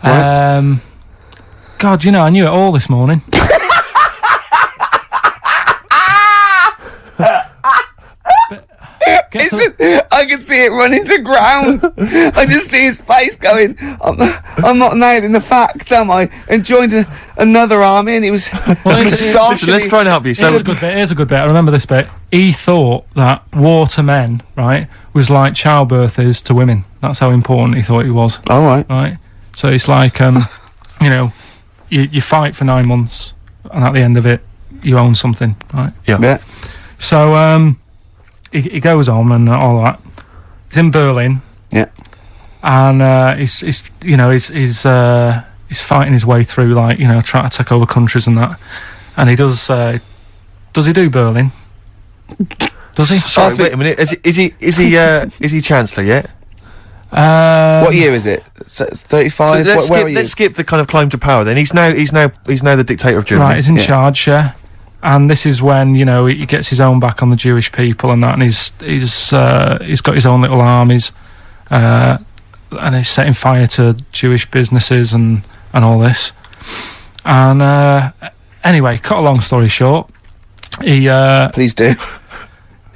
Right. God, I knew it all this morning. I can see it running to ground. I just see his face going, I'm not nailing the fact, am I? And joined another army, and it was Listen, let's try and help you. So Here's a good bit. I remember this bit. He thought that war to men, right, was like childbirth is to women. That's how important he thought he was. all right. Right? So it's like, you fight for 9 months, and at the end of it, you own something, right? Yeah. So, he goes on and all that. He's in Berlin. Yeah. And he's fighting his way through, trying to take over countries and that. And he does he do Berlin? Does he? sorry, wait a minute. Is he Chancellor yet? What year is it? 35? Let's skip the kind of climb to power. Then he's now the dictator of Germany. Right, he's in charge, yeah. And this is when he gets his own back on the Jewish people and that, and he's got his own little armies, and he's setting fire to Jewish businesses and all this. And anyway, cut a long story short, he Please do.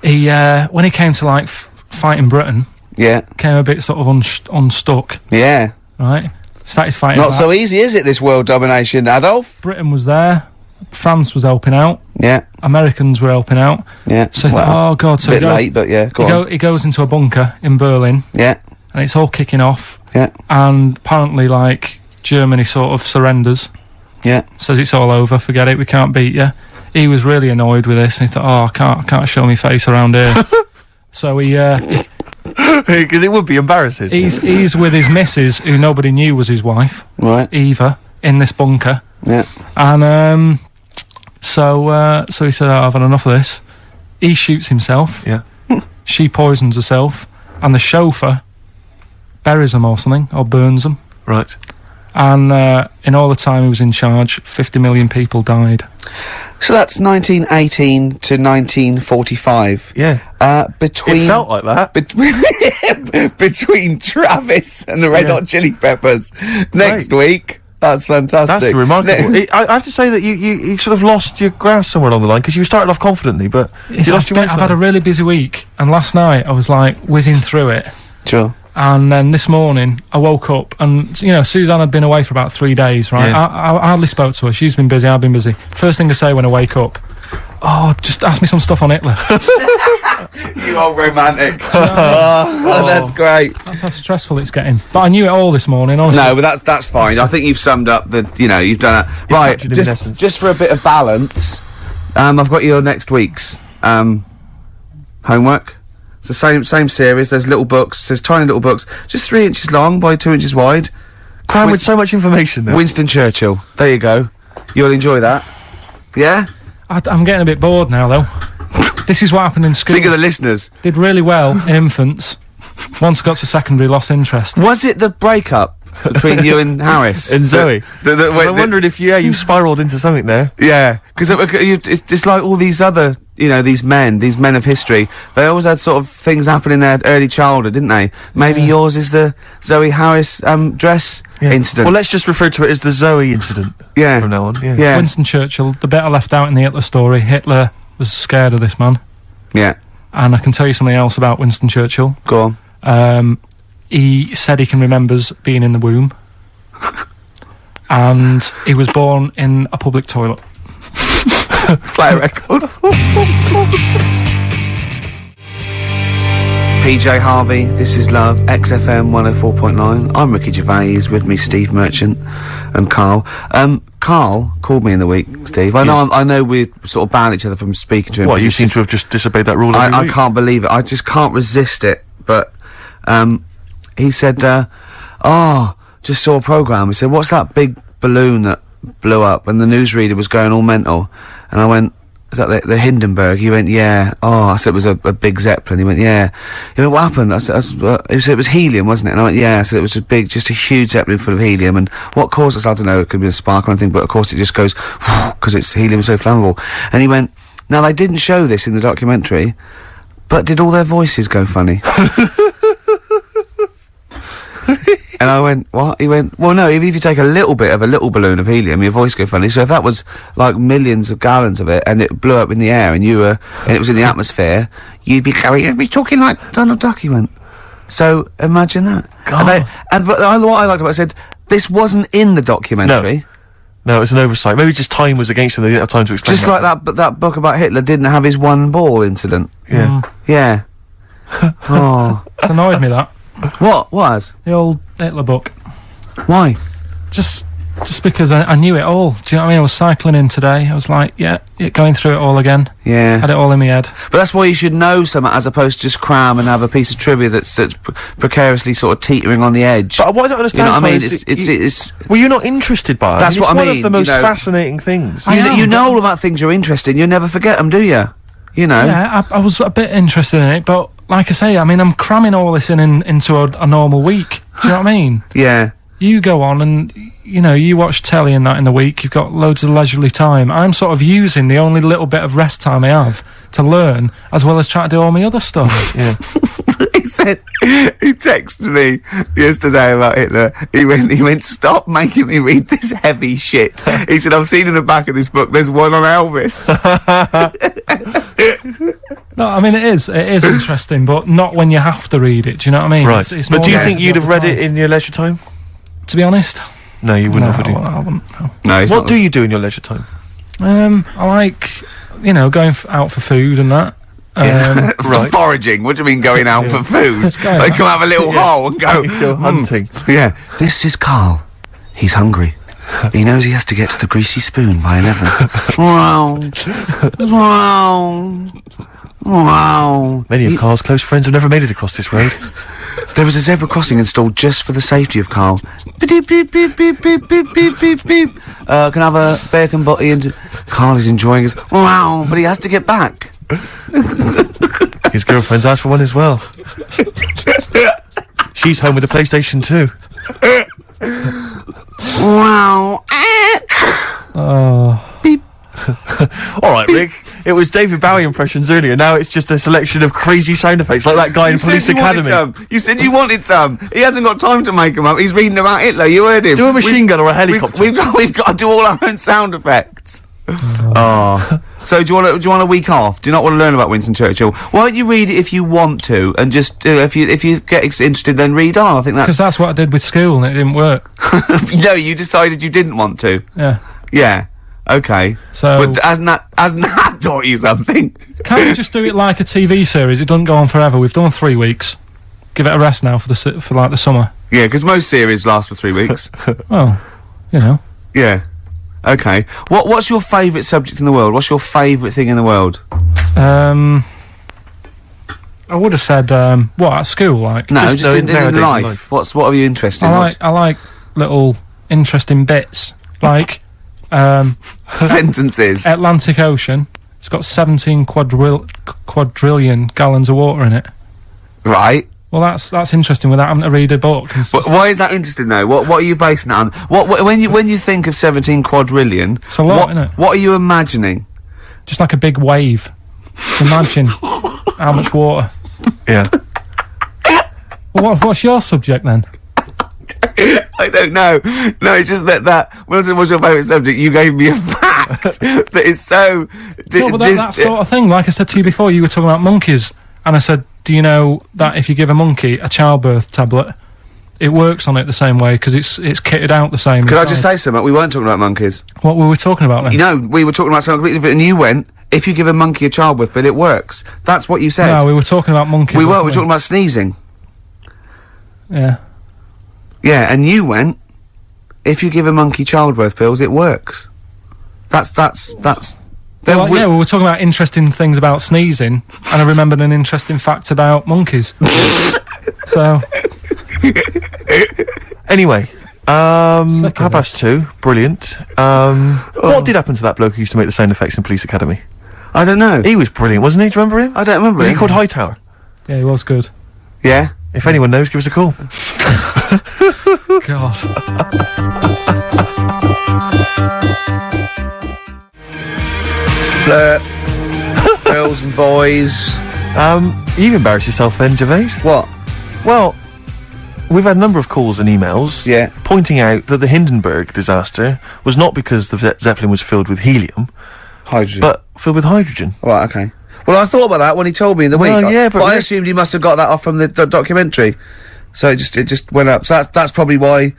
He when he came to fighting Britain, Yeah. came a bit sort of unstuck, Yeah. right? Started fighting. Not so easy, is it, this world domination, Adolf? Britain was there. France was helping out. Yeah. Americans were helping out. Yeah. So he thought, oh God. So a bit late, but yeah, go on. He goes into a bunker in Berlin, Yeah. and it's all kicking off. Yeah. And apparently, Germany sort of surrenders, Yeah. says it's all over, forget it, we can't beat you. He was really annoyed with this, and he thought, I can't show my face around here. So he, Because it would be embarrassing. he's with his missus, who nobody knew was his wife, Right. Eva, in this bunker. Yeah. And so he said, I've had enough of this. He shoots himself. Yeah. She poisons herself, and the chauffeur buries them or something, or burns them. Right. And in all the time he was in charge, 50 million people died. So that's 1918 to 1945. Yeah. Between It felt like that. between Travis and the Red Hot Chili Peppers. Next week. That's fantastic. That's remarkable. I have to say that you sort of lost your grasp somewhere along the line, because you started off confidently, but you lost your way. I've had a really busy week, and last night I was whizzing through it. Sure. And then this morning I woke up, and Suzanne had been away for about 3 days, right? Yeah. I hardly spoke to her. She's been busy, I've been busy. First thing I say when I wake up, just ask me some stuff on Hitler. You are romantic. That's great. That's how stressful it's getting. But I knew it all this morning, honestly. No, but that's fine. I think you've summed up you've done that. Right, captured it in essence. just for a bit of balance, I've got your next week's homework. It's the same series. There's little books. There's tiny little books, just 3 inches long by 2 inches wide. Crammed with so much information there. Winston Churchill. There you go. You'll enjoy that. Yeah? I'm getting a bit bored now, though. This is what happened in school. Think of the listeners. Did really well in infants. Once got to secondary, lost interest. Was it the breakup between you and Harris? And Zoe? I'm wondering if, you spiralled into something there. Yeah, because it's like all these other, these men of history, they always had sort of things happen in their early childhood, didn't they? Maybe yours is the Zoe Harris dress incident. Well, let's just refer to it as the Zoe incident. Yeah. From now on, Yeah. Winston Churchill, the bit I left out in the Hitler story, Hitler was scared of this man. Yeah. And I can tell you something else about Winston Churchill. Go on. He said he can remembers being in the womb. And he was born in a public toilet. Play a record. PJ Harvey, This Is Love, XFM 104.9. I'm Ricky Gervais, with me Steve Merchant and Carl. Carl called me in the week, Steve. I know we sort of banned each other from speaking to him. What, you seem to have just disobeyed that rule every I week? can't believe it. I just can't resist it. But, he said, just saw a programme. He said, what's that big balloon that blew up? And the newsreader was going all mental. And I went, is that the Hindenburg? He went, yeah. Oh, I said it was a big Zeppelin. He went, yeah. He went, what happened? I said, it was helium, wasn't it? And I went, yeah. I said it was just a huge Zeppelin full of helium. And what caused us? I don't know. It could be a spark or anything, but of course it just goes, because it's helium so flammable. And he went, now they didn't show this in the documentary, but did all their voices go funny? And I went, what? He went, well, no, even if you take a little bit of a little balloon of helium, your voice go funny. So if that was, like, millions of gallons of it, and it blew up in the air, and it was in the atmosphere, you'd be talking like Donald Duck, he went. So, imagine that. God. But what I liked about it, I said, this wasn't in the documentary. No, it was an oversight. Maybe just time was against him, they didn't have time to explain Just like that book about Hitler didn't have his one ball incident. Yeah. Yeah. Oh. It's annoyed me, that. What was? The old Hitler book. Why? Just because I knew it all. Do you know what I mean? I was cycling in today. I was like, going through it all again. Yeah. Had it all in my head. But that's why you should know something as opposed to just cram and have a piece of trivia that's precariously sort of teetering on the edge. But what I don't understand, you know what I mean? It's well, you're not interested by it. That's what I mean. It's one of the most fascinating things. You know all about things you're interested in. You never forget them, do you? You know. Yeah, I was a bit interested in it, but like I say, I mean, I'm cramming all this into a normal week. Do you know what I mean? Yeah. You go on and, you watch telly and that in the week, you've got loads of leisurely time. I'm sort of using the only little bit of rest time I have to learn, as well as trying to do all my other stuff. Yeah. He texted me yesterday about Hitler. He went, stop making me read this heavy shit. He said, I've seen in the back of this book, there's one on Elvis. No, I mean, it is interesting, but not when you have to read it, do you know what I mean? Right. It's but do you more think you'd have read it in your leisure time? To be honest? No, you wouldn't have, would you? I wouldn't, no. No, what do you do in your leisure time? I like, going out for food and that. Right. Foraging. What do you mean going out for food? They come have a little hole and go hunting. Yeah. This is Carl. He's hungry. He knows he has to get to the greasy spoon by 11. Wow. Many of Carl's close friends have never made it across this road. There was a zebra crossing installed just for the safety of Carl. Beep, beep, beep, beep, beep, beep, beep, beep, beep. Can I have a bacon butty and... Carl is enjoying his... Wow, but he has to get back. His girlfriend's asked for one as well. She's home with a PlayStation 2. Wow. Beep. All right, Rick. It was David Bowie impressions earlier. Now it's just a selection of crazy sound effects, like that guy in Police Academy. You said you wanted some. He hasn't got time to make them up. He's reading about Hitler. You heard him. Do a machine gun or a helicopter. We've got to do all our own sound effects. Oh. So do you want a week off? Do you not want to learn about Winston Churchill? Why don't you read it if you want to, and just if you get interested, then read on. I think that's because that's what I did with school and it didn't work. No, you decided you didn't want to. Yeah. Yeah. Okay. So, but hasn't that taught you something? Can't you just do it like a TV series? It doesn't go on forever. We've done 3 weeks. Give it a rest now for the summer. Yeah, because most series last for 3 weeks. Well, Yeah. Okay. What's your favourite subject in the world? What's your favourite thing in the world? I would have said, what, at school, like? No, just in nowadays in life. life. What are you interested in? I like little interesting bits, like, sentences. Atlantic Ocean. It's got 17 quadrillion gallons of water in it. Right. Well, that's interesting without having to read a book. And stuff. Why is that interesting though? What are you basing it on? When you think of 17 quadrillion, it's a lot, isn't it? What are you imagining? Just like a big wave. Imagine how much water. Yeah. Well, what's your subject then? I don't know. No, it's just that when I said what's your favourite subject, you gave me a fact that is so... No, but that sort of thing, like I said to you before, you were talking about monkeys, and I said, do you know that if you give a monkey a childbirth tablet, it works on it the same way, because it's kitted out the same. Could I just say something? We weren't talking about monkeys. What were we talking about then? You know, we were talking about something completely different, and you went, if you give a monkey a childbirth pill, it works. That's what you said. No, we were talking about monkeys. We were talking about sneezing. Yeah. Yeah, and you went, if you give a monkey childbirth pills, it works. That's... Well, yeah, we were talking about interesting things about sneezing, and I remembered an interesting fact about monkeys. So... Anyway, 2:30. Brilliant. What did happen to that bloke who used to make the sound effects in Police Academy? I don't know. He was brilliant, wasn't he? Do you remember him? I don't remember Was him. he called Hightower? Yeah, he was good. Yeah? If anyone knows, give us a call. God. Flirt. Girls and boys. You embarrassed yourself then, Gervais. What? Well, we've had a number of calls and emails pointing out that the Hindenburg disaster was not because the Zeppelin was filled with helium, hydrogen, but filled with hydrogen. Right, okay. Well, I thought about that when he told me in the week. Yeah, but I assumed he must have got that off from the documentary. So it just went up. So that's probably why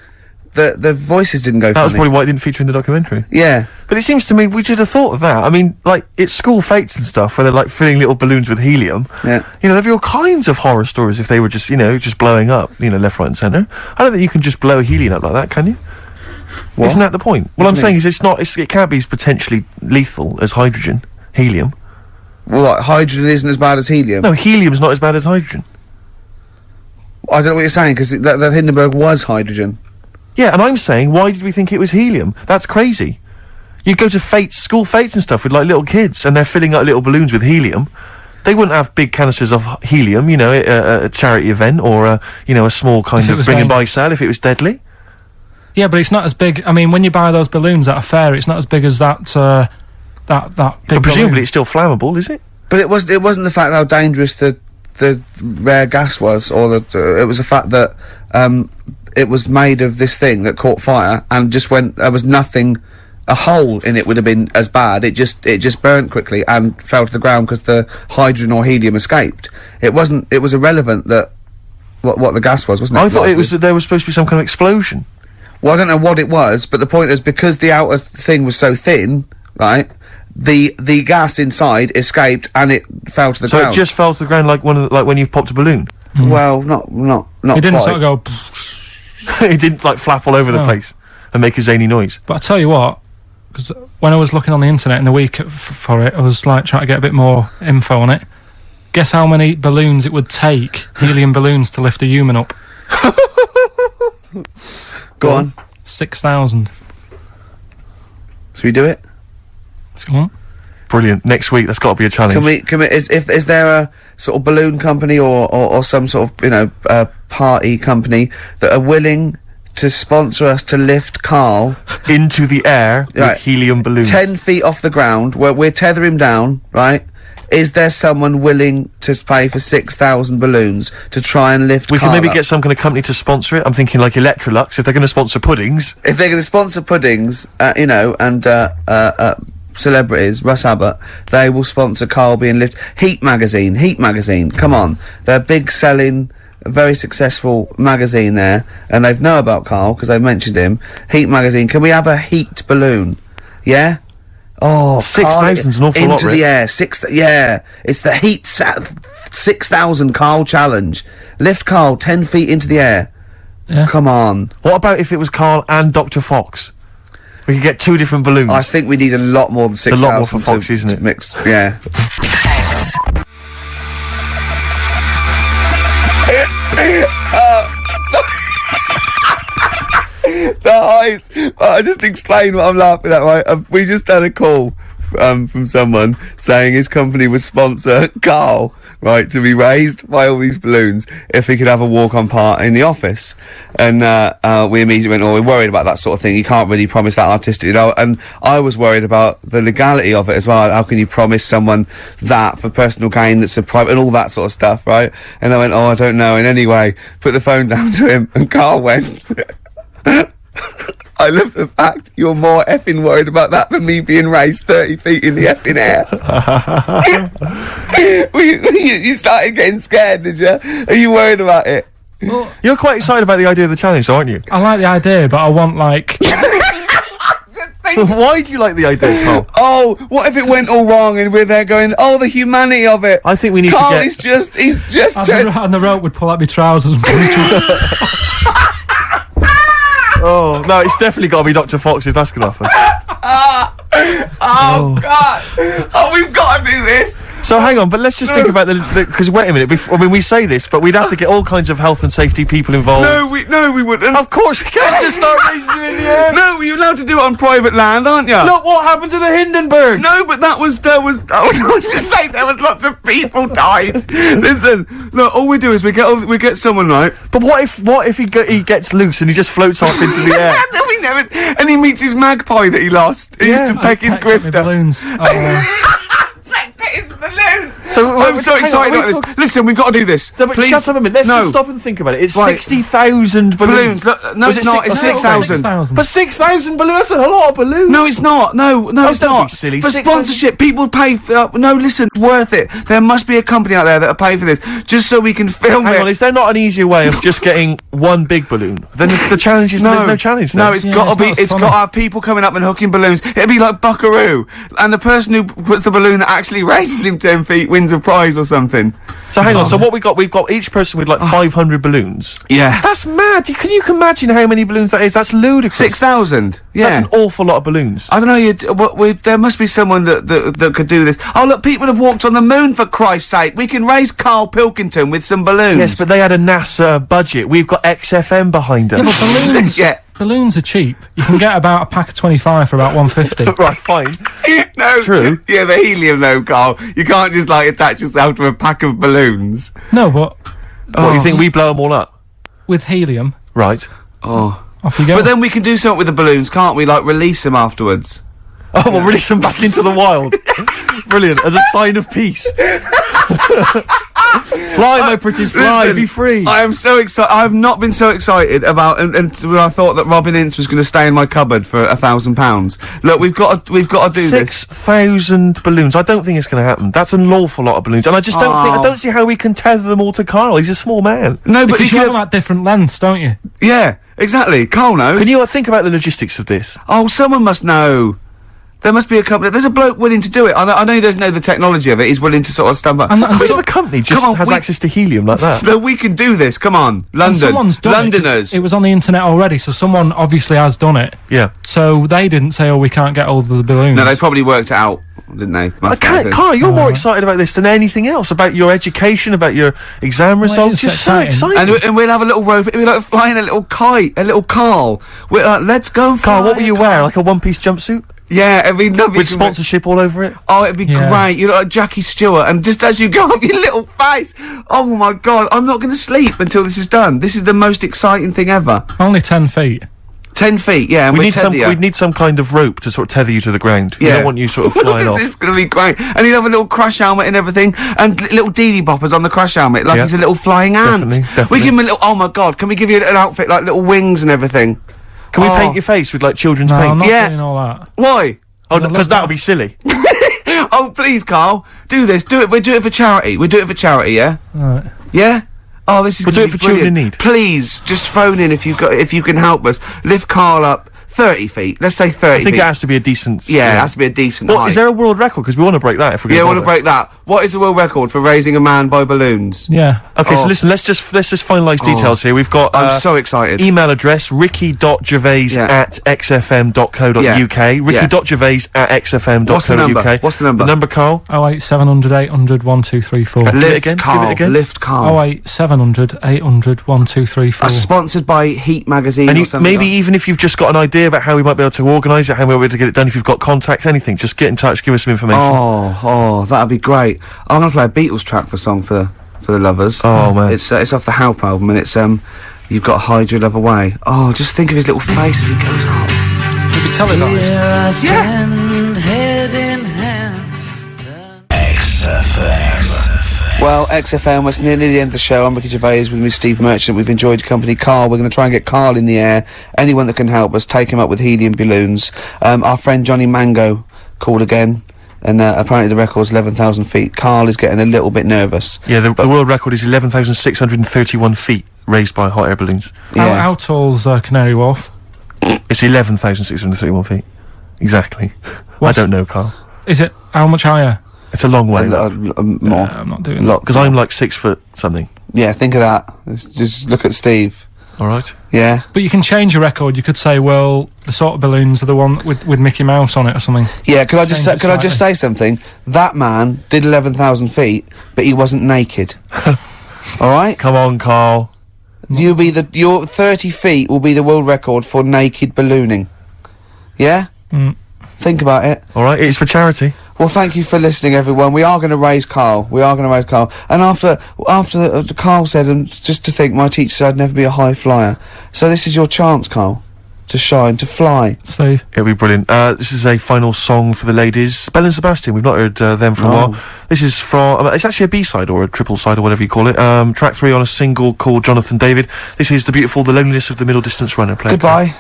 the voices didn't go. That was probably why it didn't feature in the documentary. Yeah. But it seems to me we should have thought of that. I mean, like, it's school fates and stuff where they're, like, filling little balloons with helium. Yeah. You know, there'd be all kinds of horror stories if they were just, you know, just blowing up, you know, left, right and centre. I don't think you can just blow helium up like that, can you? What? Isn't that the point? What I'm saying is it can't be as potentially lethal as hydrogen, helium. Well, what, hydrogen isn't as bad as helium? No, helium's not as bad as hydrogen. I don't know what you're saying, because the Hindenburg was hydrogen. Yeah, and I'm saying, why did we think it was helium? That's crazy. You go to school fates and stuff with, like, little kids, and they're filling up little balloons with helium. They wouldn't have big canisters of helium, you know, a charity event, or, you know, a small kind of bring and buy sale if it was deadly. Yeah, but it's not as big. I mean, when you buy those balloons at a fair, it's not as big as that big But presumably balloon. it's still flammable, is it? But it wasn't the fact how dangerous the rare gas was, or it was the fact that it was made of this thing that caught fire and just went. There was nothing. A hole in it would have been as bad. It just burnt quickly and fell to the ground because the hydrogen or helium escaped. It wasn't. It was irrelevant that what the gas was, wasn't it? I thought it was that there was supposed to be some kind of explosion. Well, I don't know what it was, but the point is because the outer thing was so thin, right? The gas inside escaped and it fell to the ground. So it just fell to the ground like when you've popped a balloon. Well, not. It didn't quite. sort of go. It didn't like flap all over the place and make a zany noise. But I tell you what, because when I was looking on the internet in the week for it, I was like trying to get a bit more info on it. Guess how many balloons it would take, helium balloons, to lift a human up? Go on. 6,000. Should we do it? If you want. Brilliant. Next week, that's got to be a challenge. Can we? Is there a sort of balloon company or some sort of party company that are willing to sponsor us to lift Carl into the air with helium balloons 10 feet off the ground, where we're tether him down, right? Is there someone willing to pay for 6,000 balloons to try and lift? We Carl can maybe up? get some kind of company to sponsor it. I'm thinking like Electrolux, if they're going to sponsor puddings. If they're going to sponsor puddings, and celebrities, Russ Abbott, they will sponsor Carl being lifted. Heat magazine, come on. They're big selling, very successful magazine there, and they know about Carl because they've mentioned him. Heat magazine, can we have a heat balloon? Yeah? Oh, 6,000's an awful lot, into the air. Yeah, it's the heat 6,000 Carl challenge. Lift Carl 10 feet into the air. Yeah. Come on. What about if it was Carl and Dr. Fox? We could get 2 different balloons. I think we need a lot more than 6,000. It's a lot more for Fox, isn't it? Mix, yeah. The heights. I just explain what I'm laughing at, right? We just had a call from someone saying his company would sponsor Carl, right, to be raised by all these balloons if he could have a walk-on part in the office. And we immediately went, oh, we're worried about that sort of thing. You can't really promise that artistic, you know. And I was worried about the legality of it as well. How can you promise someone that for personal gain that's a private, and all that sort of stuff, right? And I went, oh, I don't know. And anyway, put the phone down to him, and Carl went... I love the fact you're more effing worried about that than me being raised 30 feet in the effing air. You started getting scared, did you? Are you worried about it? Well, you're quite excited about the idea of the challenge, aren't you? I like the idea, but I want, like... Why do you like the idea, Carl? Oh, what if it went all wrong and we're there going, oh, the humanity of it. I think we need Carl to get... he's just... And the rope would pull out my trousers and Oh, no, it's definitely got to be Dr. Fox if that's going to happen. Oh, God. Oh, we've got to do this. So hang on, but let's just think about because wait a minute, I mean, we say this, but we'd have to get all kinds of health and safety people involved. No, we wouldn't. Of course we can't just start raising you in the air. No, you're allowed to do it on private land, aren't you? Look what happened to the Hindenburg. No, but I was just saying there was lots of people died. Listen, look, all we do is we get someone, right? But what if he gets loose and he just floats off into the air? And he meets his magpie that he lost. He used to peck his grifter. Balloons. So I'm so excited about this. Listen, we've got to do this. No, but please. Shut up a minute. Let's just stop and think about it. It's right. 60,000 balloons. Look, no, it's not. It's 6,000. But 6,000 balloons. That's a lot of balloons. No, it's not. No, it's don't not. be silly. For sponsorship, people pay for. No, listen, it's worth it. There must be a company out there that'll pay for this, just so we can film it. Hang on, is there not an easier way of just getting one big balloon? Then the challenge is there's no challenge. No, it's got to be. It's got to have people coming up and hooking balloons. It'd be like Buckaroo, and the person who puts the balloon that actually raises him 10 feet wins a prize or something. So hang on, so what we've got each person with like 500 balloons. Yeah. That's mad. Can you imagine how many balloons that is? That's ludicrous. 6,000. Yeah. That's an awful lot of balloons. I don't know, there must be someone that could do this. Oh look, people have walked on the moon for Christ's sake. We can raise Carl Pilkington with some balloons. Yes, but they had a NASA budget. We've got XFM behind us. Yeah, but balloons, balloons are cheap. You can get about a pack of 25 for about 150. Right, fine. No, true. Yeah, the helium though, Carl. You can't just like attach yourself to a pack of balloons. No, but what, you think we blow them all up? With helium. Right. Oh. Off you go. But then we can do something with the balloons, can't we? Like release them afterwards. Oh, we'll release them back into the wild. Brilliant, as a sign of peace. Fly, my pretties, fly, listen, be free. I am so excited. I have not been so excited about, and when I thought that Robin Ince was going to stay in my cupboard for £1,000. Look, we've got to do 6,000 balloons. I don't think it's going to happen. That's an awful lot of balloons, and I just don't think. I don't see how we can tether them all to Carl. He's a small man. No, but because you have them at different lengths, don't you? Yeah, exactly. Carl knows. Can you think about the logistics of this? Oh, someone must know. There must be a company. There's a bloke willing to do it. I know he doesn't know the technology of it. He's willing to sort of stumble. And so the company just has access to helium like that. No, we can do this. Come on, London. Someone's done Londoners. It was on the internet already, so someone obviously has done it. Yeah. So they didn't say, "Oh, we can't get all of the balloons." No, they probably worked it out, didn't they? Carl, you're more excited about this than anything else. About your education, about your exam results. You're so excited. And we'll have a little rope. We're like flying a little kite, a little Carl. We're like, let's go. Carl, what will you wear? Like a one-piece jumpsuit? Yeah, it'd be lovely. With sponsorship all over it? Oh, it'd be great. You know, like Jackie Stewart, and just as you go up your little face, oh my God, I'm not going to sleep until this is done. This is the most exciting thing ever. Only 10 feet. 10 feet, yeah. And we'd need some kind of rope to sort of tether you to the ground. Yeah. We don't want you sort of flying off. This is going to be great. And he'd have a little crash helmet and everything, and little deedie boppers on the crash helmet, like he's a little flying ant. Definitely. We give him a little, oh my God, can we give you an outfit, like little wings and everything? Can we paint your face with, like, children's paint? I'm not doing all that. Why? Oh, because that would be silly. Oh, please, Carl, do this. Do it. We'll do it for charity. We'll do it for charity, yeah? Alright. Yeah? Oh, this is We'll do it for brilliant. children in need. Please, just phone in if you can help us. Lift Carl up 30 feet. Let's say 30 feet. I think it has to be a decent... Yeah, it has to be a decent height. Is there a world record? Because we want to break that if we're going to want to break that. what is the world record for raising a man by balloons? Yeah. Okay, so listen, let's just finalise details here. We've got I'm so excited. Email address ricky.gervais@xfm.co.uk. Ricky.gervais@xfm.co.uk. What's the number? The number, Carl? 08700 800 1234. Give it again. Lift Carl. 08700 800 1234. Sponsored by Heat Magazine And or something. maybe even if you've just got an idea about how we might be able to organise it, how we might be able to get it done, if you've got contacts, anything, just get in touch, give us some information. Oh, that'd be great. I'm gonna play a Beatles track for the lovers. Oh, man. It's off the Help album, and it's You've Got to Hide Your Love Away. Oh, just think of his little face as he goes up. Maybe televised. Yeah. XFM. Well, XFM, we're nearly the end of the show. I'm Ricky Gervais with me, Steve Merchant. We've enjoyed your company. Carl, we're going to try and get Carl in the air. Anyone that can help us, take him up with helium balloons. Our friend Johnny Mango called again. And apparently the record's 11,000 feet. Carl is getting a little bit nervous. Yeah, the world record is 11,631 feet raised by hot air balloons. Yeah. How tall's Canary Wharf? It's 11,631 feet. Exactly. I don't know, Carl. Is it how much higher? It's a long way. More. I'm not doing that. Because I'm like 6 foot something. Yeah, think of that. Just look at Steve. Alright. Yeah. But you can change your record. You could say, well, the sort of balloons are the one with Mickey Mouse on it or something. Yeah, could I just Change it say, say something? That man did 11,000 feet, but he wasn't naked. Alright? Come on, Carl. Your 30 feet will be the world record for naked ballooning. Yeah? Think about it. Alright, it's for charity. Well, thank you for listening, everyone. We are going to raise Carl. And after Carl said, and just to think, my teacher said I'd never be a high flyer. So this is your chance, Carl, to shine, to fly. Steve. It'll be brilliant. This is a final song for the ladies. Belle and Sebastian, we've not heard them for a while. This is from, it's actually a B-side or a triple side or whatever you call it. Track 3 on a single called Jonathan David. This is the beautiful The Loneliness of the Middle Distance Runner. Goodbye.